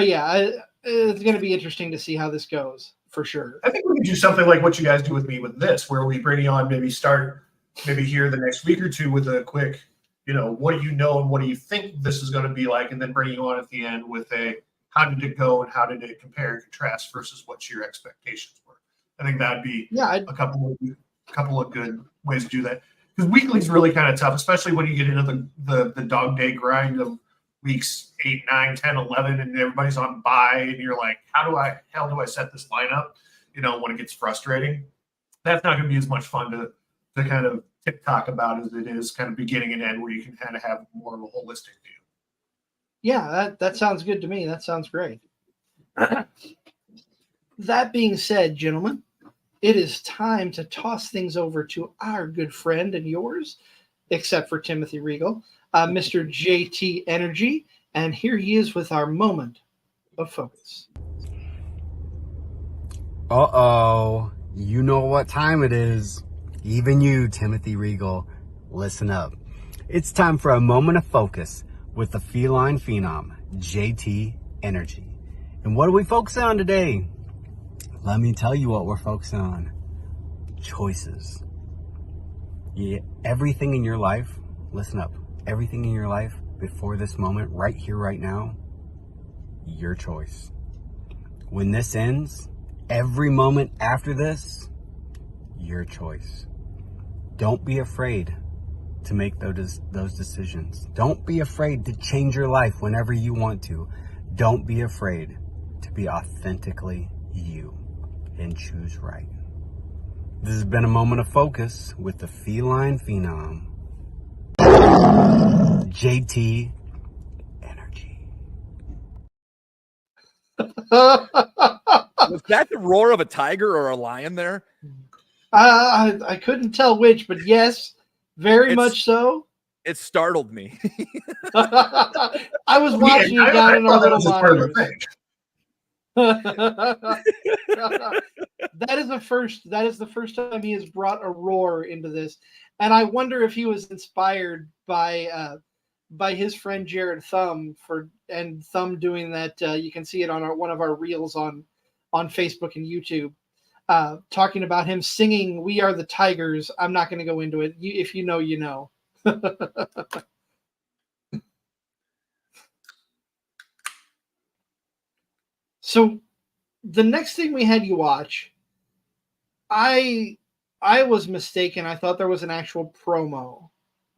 yeah, it's going to be interesting to see how this goes for sure. I think we can do something like what you guys do with me with this, where we bring you on, maybe here the next week or two with a quick, what do you know and what do you think this is going to be like, and then bring you on at the end with a how did it go and how did it compare and contrast versus what your expectations were. I think that'd be a couple of good ways to do that. Because weekly is really kind of tough, especially when you get into the dog day grind of weeks 8, 9, 10, 11, and everybody's on bye, and you're like, how do I set this lineup? When it gets frustrating, that's not going to be as much fun to kind of TikTok about as it is kind of beginning and end, where you can kind of have more of a holistic view. Yeah, that sounds good to me. That sounds great. That being said, gentlemen, it is time to toss things over to our good friend and yours, except for Timothy Regal, Mr. JT Energy. And here he is with our moment of focus. Uh-oh. You know what time it is. Even you, Timothy Regal, listen up. It's time for a moment of focus with the feline phenom, JT Energy. And what are we focusing on today? Let me tell you what we're focusing on. Choices. Yeah, everything in your life, listen up, everything in your life before this moment, right here, right now, your choice. When this ends, every moment after this, your choice. Don't be afraid to make those decisions. Don't be afraid to change your life whenever you want to. Don't be afraid to be authentically you and choose right. This has been a moment of focus with the feline phenom, JT Energy. Was that the roar of a tiger or a lion there? I couldn't tell which, but yes, very much so. It startled me. I was watching it down in our little monitors. That is the first. That is the first time he has brought a roar into this, and I wonder if he was inspired by his friend Jared Thumb Thumb doing that. You can see it on one of our reels on Facebook and YouTube, talking about him singing "We Are the Tigers." I'm not going to go into it. If you know, you know. So the next thing we had you watch, I was mistaken. I thought there was an actual promo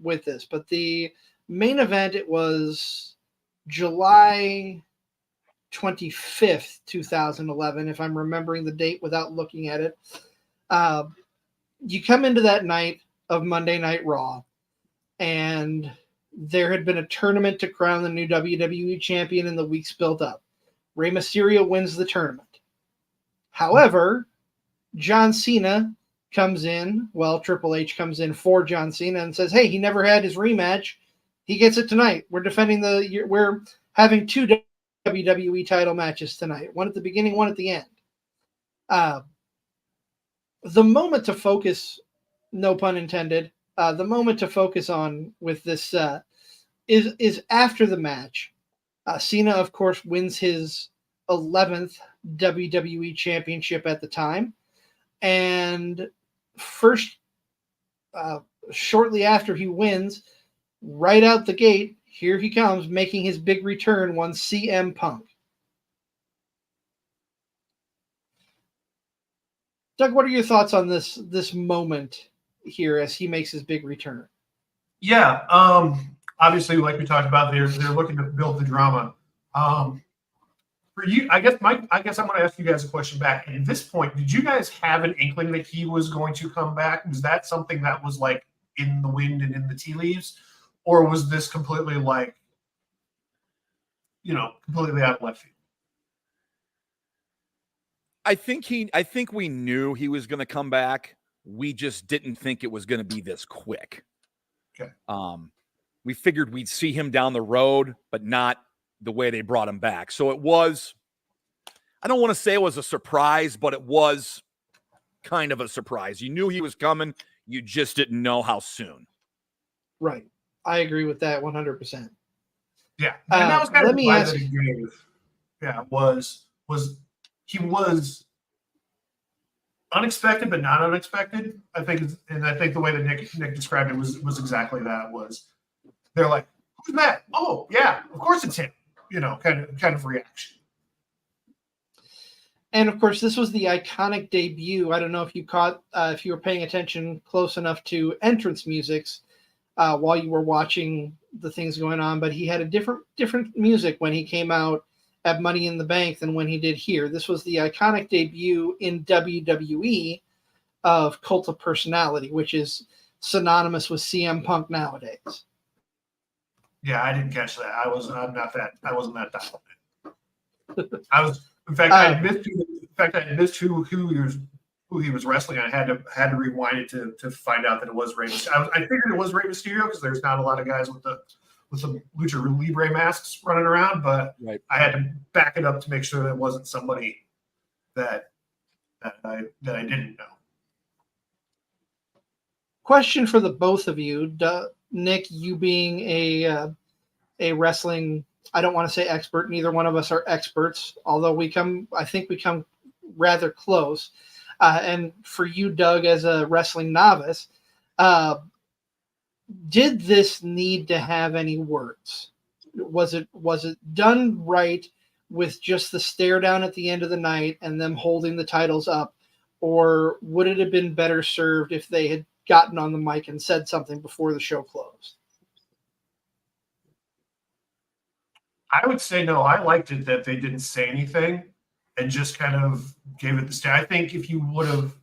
with this, but the main event, it was July 25th, 2011, if I'm remembering the date without looking at it. You come into that night of Monday Night Raw, and there had been a tournament to crown the new WWE champion in the weeks built up. Rey Mysterio wins the tournament. However, John Cena comes in, Triple H comes in for John Cena and says, hey, he never had his rematch. He gets it tonight. We're having 2 WWE title matches tonight. One at the beginning, one at the end. The moment to focus, no pun intended, the moment to focus on with this is after the match. Cena, of course, wins his 11th WWE Championship at the time. And shortly after he wins, right out the gate, here he comes, making his big return, one CM Punk. Doug, what are your thoughts on this moment here as he makes his big return? Yeah, obviously, like we talked about, they're looking to build the drama. For you, I guess I'm going to ask you guys a question back. At this point, did you guys have an inkling that he was going to come back? Was that something that was like in the wind and in the tea leaves, or was this completely completely out of left field? I think we knew he was going to come back. We just didn't think it was going to be this quick. Okay. We figured we'd see him down the road, but not the way they brought him back. So it was, I don't want to say it was a surprise, but it was kind of a surprise. You knew he was coming. You just didn't know how soon. Right. I agree with that 100%. Yeah. And that was kind of let the me vibe ask that he gave. Yeah, he was unexpected, but not unexpected. I think the way that Nick described it was exactly that. They're like, who's that? Oh, yeah, of course it's him. Kind of reaction. And of course, this was the iconic debut. I don't know if you were paying attention close enough to entrance musics while you were watching the things going on, but he had a different music when he came out at Money in the Bank than when he did here. This was the iconic debut in WWE of Cult of Personality, which is synonymous with CM Punk nowadays. Yeah, I didn't catch that. I wasn't that dialed in. I was, in fact, I missed who he was wrestling. I had to rewind it to find out that it was Rey Mysterio. I figured it was Rey Mysterio because there's not a lot of guys with the Lucha Libre masks running around, but right. I had to back it up to make sure that it wasn't somebody that I didn't know. Question for the both of you, Nick, you being a wrestling I don't want to say expert. Neither one of us are experts, although I think we come rather close. And for you, Doug, as a wrestling novice, did this need to have any words? Was it done right with just the stare down at the end of the night and them holding the titles up, or would it have been better served if they had gotten on the mic and said something before the show closed? I would say no. I liked it that they didn't say anything and just kind of gave it the stare. I think if you would have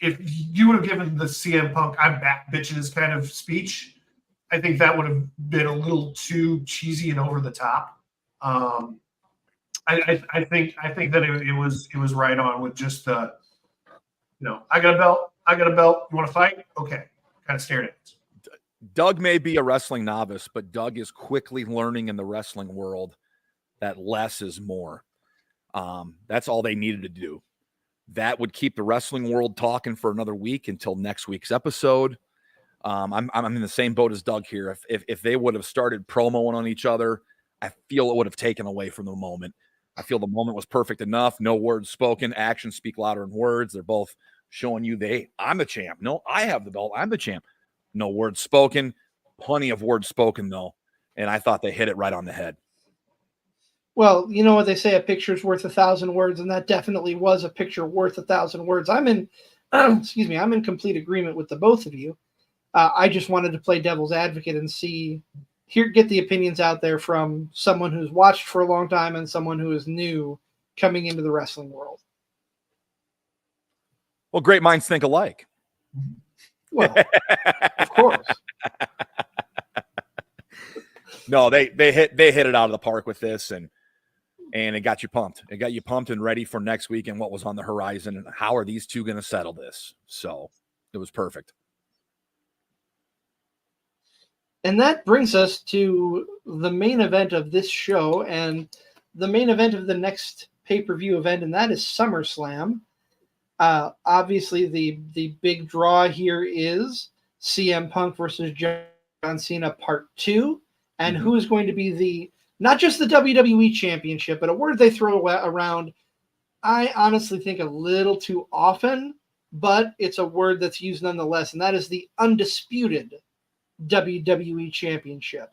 given the CM Punk "I'm back, bitches" kind of speech, I think that would have been a little too cheesy and over the top. I think that it was right on with just the, I got a belt. You want to fight? Okay, kind of stared at it. Doug may be a wrestling novice, but Doug is quickly learning in the wrestling world that less is more. That's all they needed to do. That would keep the wrestling world talking for another week until next week's episode. I'm in the same boat as Doug here. If they would have started promoing on each other, I feel it would have taken away from the moment. I feel the moment was perfect enough. No words spoken. Actions speak louder than words. They're both showing you I'm the champ. No, I have the belt. I'm the champ. No words spoken. Plenty of words spoken, though. And I thought they hit it right on the head. Well, you know what they say, a picture's worth 1,000 words, and that definitely was a picture worth 1,000 words. I'm in complete agreement with the both of you. I just wanted to play devil's advocate and get the opinions out there from someone who's watched for a long time and someone who is new coming into the wrestling world. Well, great minds think alike. Well, of course. No, they hit it out of the park with this, and it got you pumped. It got you pumped and ready for next week and what was on the horizon and how are these two going to settle this. So it was perfect. And that brings us to the main event of this show and the main event of the next pay-per-view event, and that is SummerSlam. Obviously, the big draw here is CM Punk versus John Cena Part 2, and who is going to be not just the WWE Championship, but a word they throw around, I honestly think a little too often, but it's a word that's used nonetheless, and that is the undisputed WWE Championship.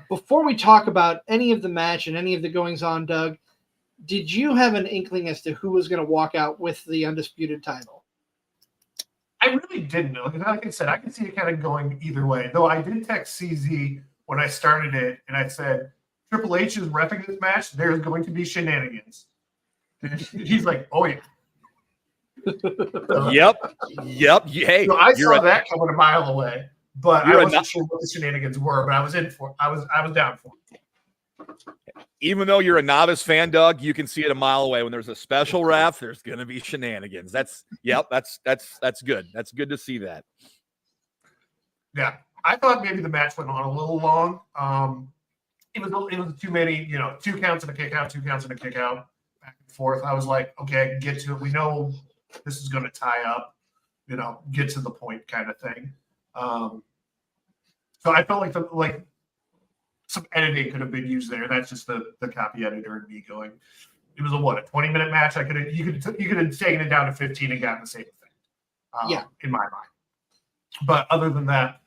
Before we talk about any of the match and any of the goings-on, Doug, did you have an inkling as to who was going to walk out with the undisputed title? I really didn't know. Like I said, I could see it kind of going either way. Though I did text CZ when I started it, and I said, Triple H is reffing this match. There's going to be shenanigans. And he's like, oh, yeah. Yep. Hey, so I saw that coming a mile away, but I wasn't sure what the shenanigans were, but I was down for it. Even though you're a novice fan, Doug, you can see it a mile away. When there's a special ref, there's going to be shenanigans. That's good. That's good to see that. Yeah, I thought maybe the match went on a little long. It was too many, 2 counts and a kick out, 2 counts and a kick out, back and forth. I was like, okay, I can get to it. We know this is going to tie up, get to the point kind of thing. So I felt like some editing could have been used there. That's just the copy editor and me going. It was a 20-minute match. You could have taken it down to 15 and gotten the same effect. In my mind. But other than that,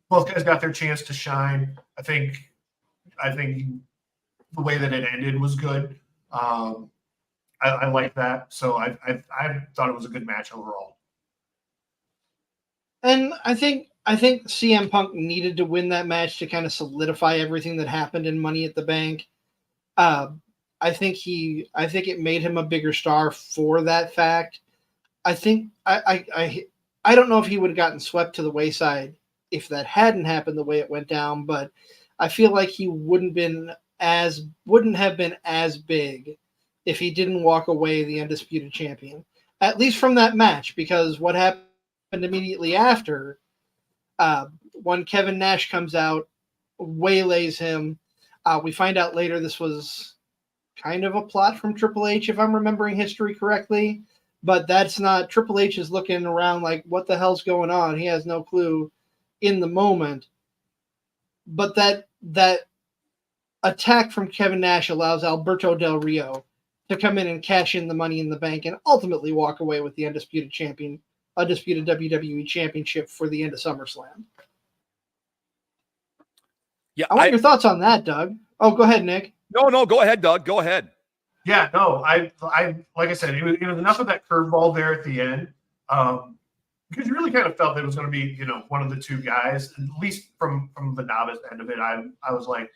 both guys got their chance to shine. I think the way that it ended was good. I like that. So I thought it was a good match overall. And I think CM Punk needed to win that match to kind of solidify everything that happened in Money at the Bank. I think it made him a bigger star for that fact. I think I don't know if he would have gotten swept to the wayside if that hadn't happened the way it went down, but I feel like he wouldn't have been as big if he didn't walk away the undisputed champion, at least from that match, because what happened immediately after, when Kevin Nash comes out, waylays him. We find out later this was kind of a plot from Triple H, if I'm remembering history correctly, but that's not. Triple H is looking around like, what the hell's going on? He has no clue in the moment. but that attack from Kevin Nash allows Alberto Del Rio to come in and cash in the Money in the Bank and ultimately walk away with the undisputed WWE Championship for the end of SummerSlam. Yeah, I want your thoughts on that, Doug. Oh, go ahead, Nick. No, go ahead, Doug. Go ahead. Yeah, no, I like I said, it was enough of that curveball there at the end, because you really kind of felt that it was going to be, one of the two guys, at least from the novice end of it. I was like,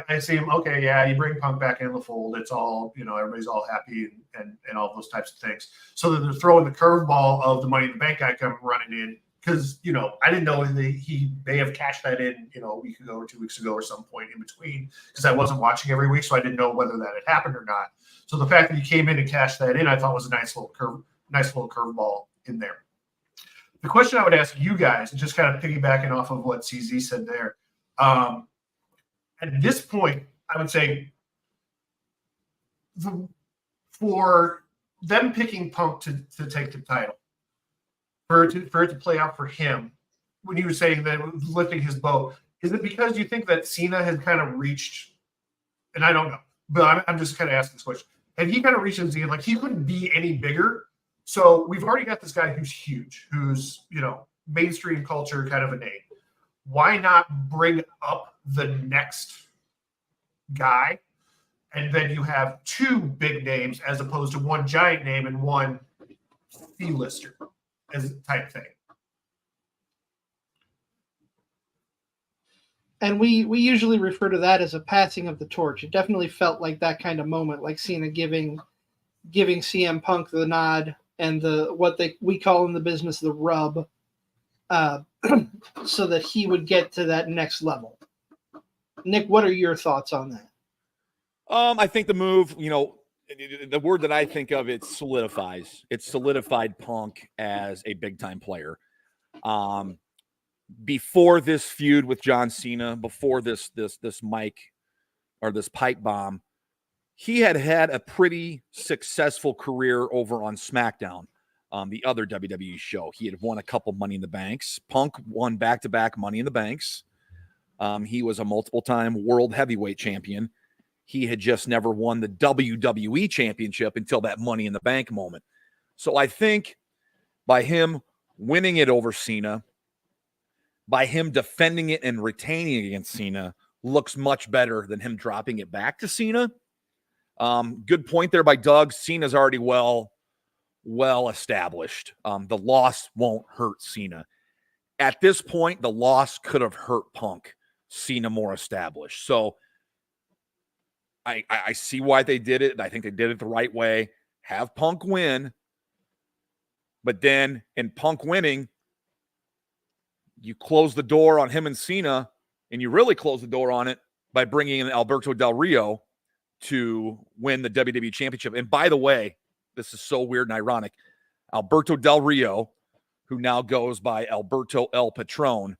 I see him. Okay, yeah, you bring Punk back in the fold. It's all, everybody's all happy and all those types of things. So that they're throwing the curveball of the Money in the Bank guy coming running in because I didn't know he may have cashed that in, a week ago or 2 weeks ago or some point in between because I wasn't watching every week, so I didn't know whether that had happened or not. So the fact that he came in and cashed that in, I thought was a nice little curveball in there. The question I would ask you guys, and just kind of piggybacking off of what CZ said there. At this point, I would say for them picking Punk to take the title, for it to play out for him, when you were saying that it was lifting his boat, is it because you think that Cena has kind of reached, and I don't know, but I'm just kind of asking this question, and he kind of reached his end, like he couldn't be any bigger. So we've already got this guy who's huge, who's, mainstream culture kind of a name. Why not bring up the next guy? And then you have two big names as opposed to one giant name and one C-lister as a type thing. And we usually refer to that as a passing of the torch. It definitely felt like that kind of moment, like Cena giving CM Punk the nod and we call in the business the rub, so that he would get to that next level. Nick, what are your thoughts on that? I think the move, the word that I think of, it solidifies. It solidified Punk as a big-time player. Before this feud with John Cena, before this mic or this pipe bomb, he had a pretty successful career over on SmackDown, the other WWE show. He had won a couple Money in the Banks. Punk won back-to-back Money in the Banks. He was a multiple-time world heavyweight champion. He had just never won the WWE championship until that Money in the Bank moment. So I think by him winning it over Cena, by him defending it and retaining against Cena, looks much better than him dropping it back to Cena. Good point there by Doug. Cena's already well established. The loss won't hurt Cena. At this point, the loss could have hurt Punk. Cena more established. So I see why they did it, and I think they did it the right way. Have Punk win, but then in Punk winning, you close the door on him and Cena, and you really close the door on it by bringing in Alberto Del Rio to win the WWE Championship. And by the way, this is so weird and ironic. Alberto Del Rio, who now goes by Alberto El Patron,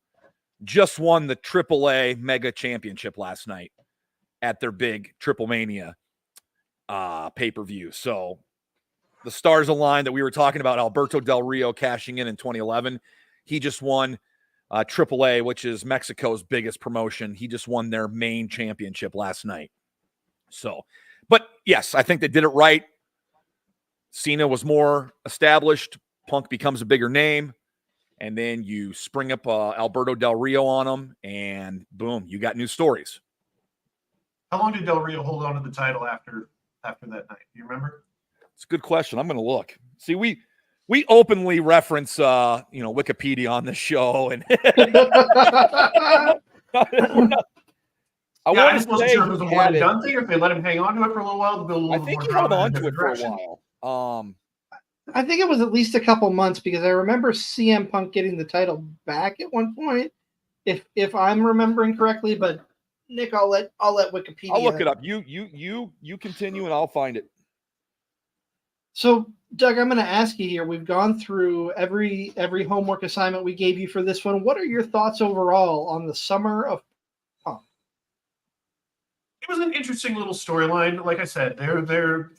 just won the AAA Mega Championship last night at their big Triple Mania pay-per-view. So the stars aligned that we were talking about Alberto Del Rio cashing in 2011. He just won AAA, which is Mexico's biggest promotion. He just won their main championship last night. So, but yes, I think they did it right. Cena was more established. Punk becomes a bigger name. And then you spring up Alberto Del Rio on him, and boom, you got new stories. How long did Del Rio hold on to the title after that night? Do you remember? It's a good question. I'm going to look. See, we openly reference Wikipedia on this show, and I just wasn't sure if it was a one and done thing or if they let him hang on to it for a little while to build a little I think more he held drama on in to a it for direction. a while. I think it was at least a couple months because I remember CM Punk getting the title back at one point, if I'm remembering correctly. But Nick, I'll let Wikipedia. I'll look it up. You continue, and I'll find it. So, Doug, I'm going to ask you here. We've gone through every homework assignment we gave you for this one. What are your thoughts overall on the Summer of Punk? It was an interesting little storyline. Like I said, there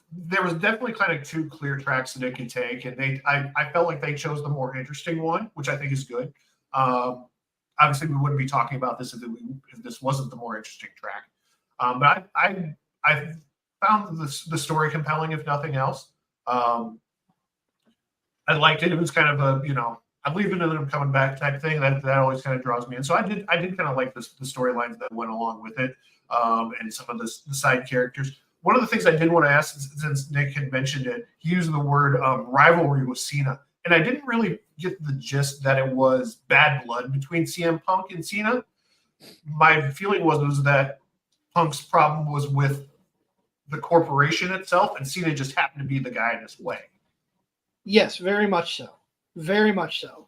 was definitely kind of two clear tracks that it could take, and I felt like they chose the more interesting one, which I think is good. I obviously we wouldn't be talking about this if this wasn't the more interesting track. But I found the story compelling, if nothing else. I liked it. It was kind of a, I'm leaving and then I'm coming back type thing. That always kind of draws me in. So I did kind of like the storylines that went along with it, and some of the side characters. One of the things I did want to ask, since Nick had mentioned it, he used the word rivalry with Cena. And I didn't really get the gist that it was bad blood between CM Punk and Cena. My feeling was that Punk's problem was with the corporation itself, and Cena just happened to be the guy in his way. Yes, very much so. Very much so.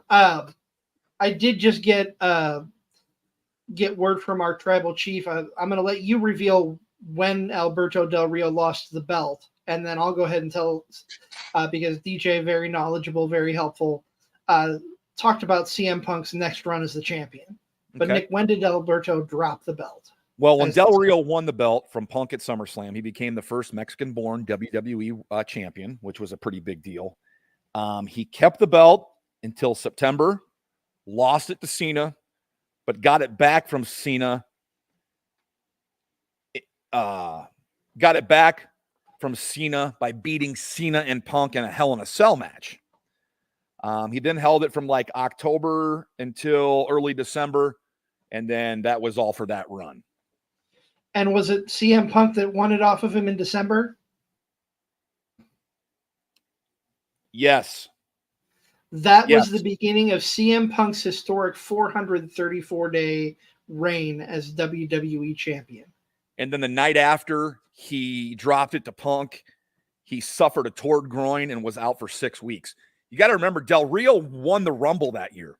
I did just get word from our tribal chief. I'm going to let you reveal when Alberto Del Rio lost the belt, and then I'll go ahead and tell, because DJ, very knowledgeable, very helpful, talked about CM Punk's next run as the champion. But Okay. Nick, when did Alberto drop the belt? Well, when Del Rio won the belt from Punk at SummerSlam, he became the first Mexican-born WWE champion, which was a pretty big deal. He kept the belt until September, lost it to Cena, but got it back from Cena. Got it back from Cena by beating Cena and Punk in a Hell in a Cell match. He then held it from like October until early December, and then that was all for that run. And was it CM Punk that won it off of him in December? Yes. That was the beginning of CM Punk's historic 434-day reign as WWE champion. And then the night after he dropped it to Punk, he suffered a torn groin and was out for 6 weeks. You got to remember, Del Rio won the Rumble that year.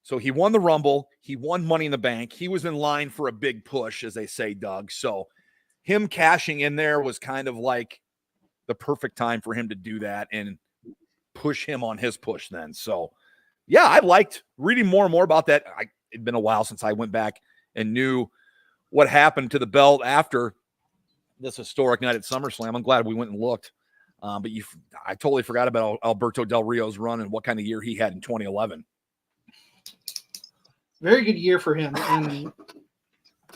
So he won the Rumble. He won Money in the Bank. He was in line for a big push, as they say, Doug. So him cashing in there was kind of like the perfect time for him to do that and push him on his push then. So, yeah, I liked reading more and more about that. It'd been a while since I went back and knew what happened to the belt after this historic night at SummerSlam. I'm glad we went and looked. But I totally forgot about Alberto Del Rio's run and what kind of year he had in 2011. Very good year for him, and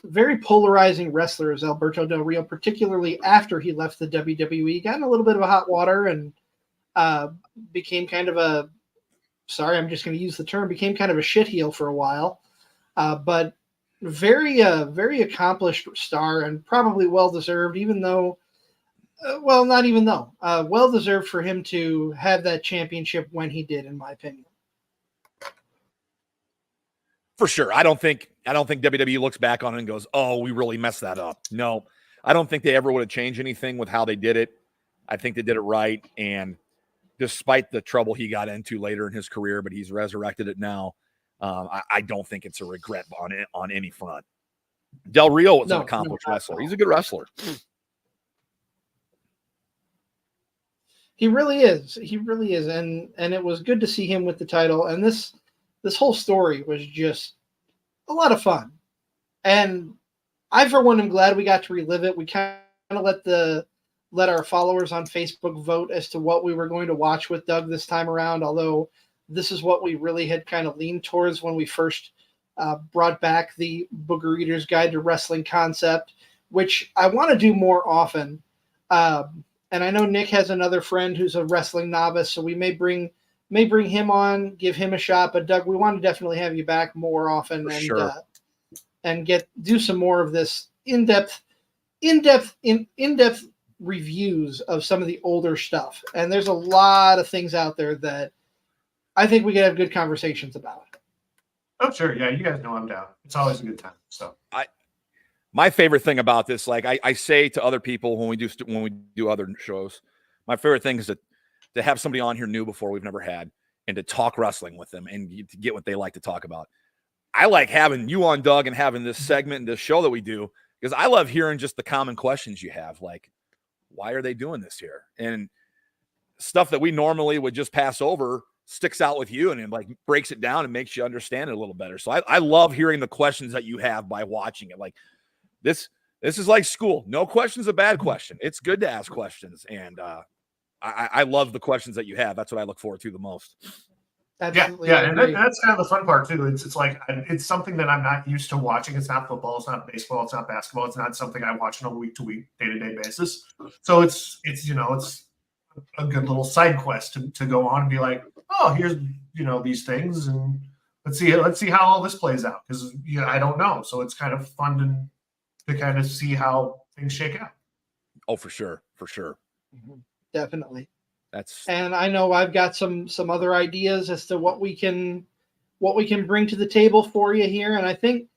very polarizing wrestler is Alberto Del Rio, particularly after he left the WWE. Got in a little bit of a hot water and became kind of a, I'm just going to use the term, became kind of a shitheel for a while. But very accomplished star and probably well-deserved, even though, not even though, well-deserved for him to have that championship when he did, in my opinion. For sure. I don't think WWE looks back on it and goes, oh, we really messed that up. No, I don't think they ever would have changed anything with how they did it. I think they did it right. And despite the trouble he got into later in his career, but he's resurrected it now. I don't think it's a regret on any front. Del Rio was an accomplished wrestler. He's a good wrestler. He really is. He really is. And it was good to see him with the title. And this whole story was just a lot of fun. And I, for one, am glad we got to relive it. We kind of let our followers on Facebook vote as to what we were going to watch with Doug this time around, although this is what we really had kind of leaned towards when we first brought back the Booger Eater's Guide to Wrestling concept, which I want to do more often. And I know Nick has another friend who's a wrestling novice, so we may bring him on, give him a shot. But Doug, we want to definitely have you back more often and do some more of this in-depth reviews of some of the older stuff. And there's a lot of things out there that I think we could have good conversations about. Oh, sure. Yeah, you guys know I'm down. It's always a good time. So my favorite thing about this, like I say to other people when we do other shows, my favorite thing is to have somebody on here new before we've never had and to talk wrestling with them and to get what they like to talk about. I like having you on, Doug, and having this segment and this show that we do because I love hearing just the common questions you have, like, why are they doing this here? And stuff that we normally would just pass over sticks out with you and it like breaks it down and makes you understand it a little better. So I love hearing the questions that you have by watching it. Like this is like school. No question's a bad question. It's good to ask questions. And I love the questions that you have. That's what I look forward to the most. Absolutely. Yeah, and that's kind of the fun part too. It's like it's something that I'm not used to watching. It's not football, it's not baseball, it's not basketball, it's not something I watch on a week-to-week, day-to-day basis. So it's a good little side quest to go on and be like, oh, here's these things, and let's see how all this plays out, because I don't know. So it's kind of fun to kind of see how things shake out. Oh, for sure. Definitely. And I know I've got some other ideas as to what we can bring to the table for you here. And I think,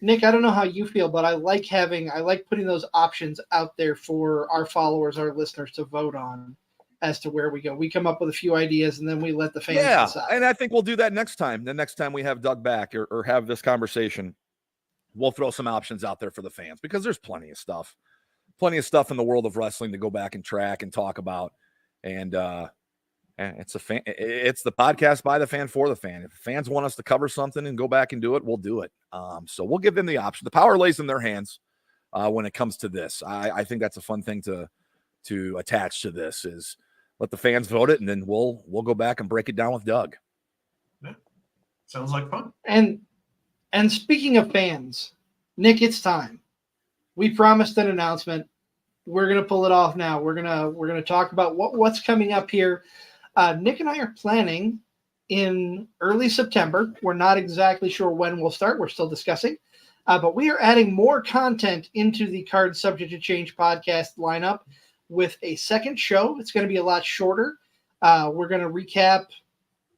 Nick, I don't know how you feel, but I like putting those options out there for our followers, our listeners to vote on as to where we go. We come up with a few ideas and then we let the fans decide. And I think we'll do that next time. The next time we have Doug back or have this conversation, we'll throw some options out there for the fans, because there's plenty of stuff in the world of wrestling to go back and track and talk about. And it's the podcast by the fan for the fan. If fans want us to cover something and go back and do it, we'll do it. So we'll give them the option. The power lays in their hands when it comes to this. I think that's a fun thing to attach to this, is let the fans vote it, and then we'll go back and break it down with Doug. Yeah. Sounds like fun. And speaking of fans, Nick, it's time. We promised an announcement. We're going to pull it off now. We're going to talk about what's coming up here. Nick and I are planning in early September. We're not exactly sure when we'll start. We're still discussing. But we are adding more content into the Card Subject to Change podcast lineup with a second show. It's going to be a lot shorter. We're going to recap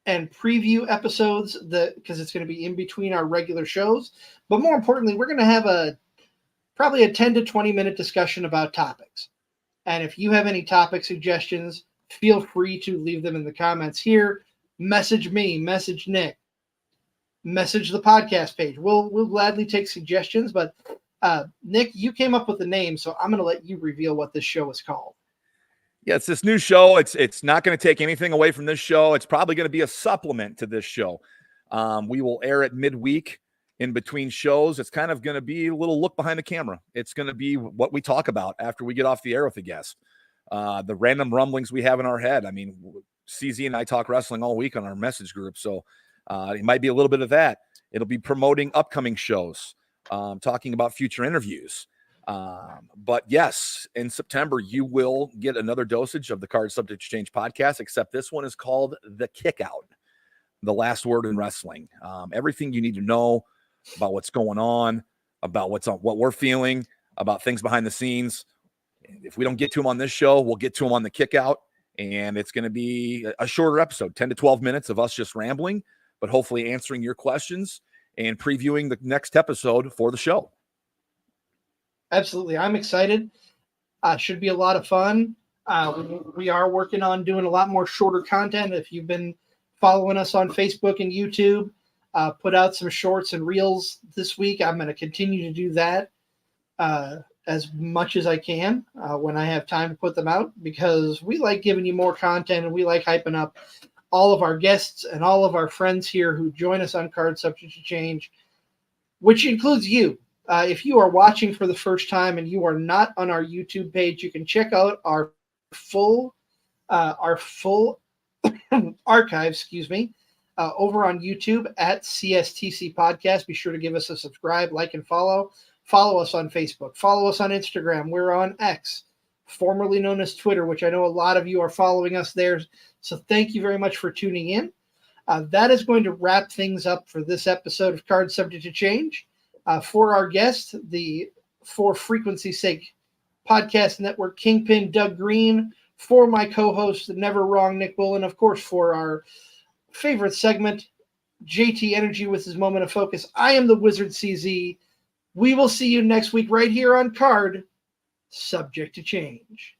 and preview episodes because it's going to be in between our regular shows. But more importantly, we're going to have probably a 10 to 20 minute discussion about topics. And if you have any topic suggestions, feel free to leave them in the comments here. Message me, message Nick, message the podcast page. We'll gladly take suggestions, but Nick, you came up with the name, so I'm going to let you reveal what this show is called. Yeah, it's this new show. It's not going to take anything away from this show. It's probably going to be a supplement to this show. We will air it midweek in between shows. It's kind of going to be a little look behind the camera. It's going to be what we talk about after we get off the air with a guest. The random rumblings we have in our head. I mean, CZ and I talk wrestling all week on our message group, so it might be a little bit of that. It'll be promoting upcoming shows, talking about future interviews. But yes, in September, you will get another dosage of the Card Subject to Change podcast, except this one is called The Kickout, the last word in wrestling. Everything you need to know about what's going on, about what we're feeling, about things behind the scenes. If we don't get to them on this show, we'll get to them on the Kickout, and it's going to be a shorter episode, 10 to 12 minutes of us just rambling, but hopefully answering your questions and previewing the next episode for the show. Absolutely. I'm excited. Should be a lot of fun. We are working on doing a lot more shorter content. If you've been following us on Facebook and YouTube, put out some shorts and reels this week. I'm going to continue to do that as much as I can when I have time to put them out, because we like giving you more content and we like hyping up all of our guests and all of our friends here who join us on Card Subject to Change, which includes you. If you are watching for the first time and you are not on our YouTube page, you can check out our full archive, over on YouTube at CSTC Podcast. Be sure to give us a subscribe, like, and follow. Follow us on Facebook. Follow us on Instagram. We're on X, formerly known as Twitter, which I know a lot of you are following us there. So thank you very much for tuning in. That is going to wrap things up for this episode of Card Subject to Change. For our guest, the For Frequency's Sake Podcast Network Kingpin Doug Green, for my co-host, the Never Wrong Nick Bullen, of course, for our favorite segment, JT Energy with his moment of focus, I am the Wizard CZ. We will see you next week right here on Card Subject to Change.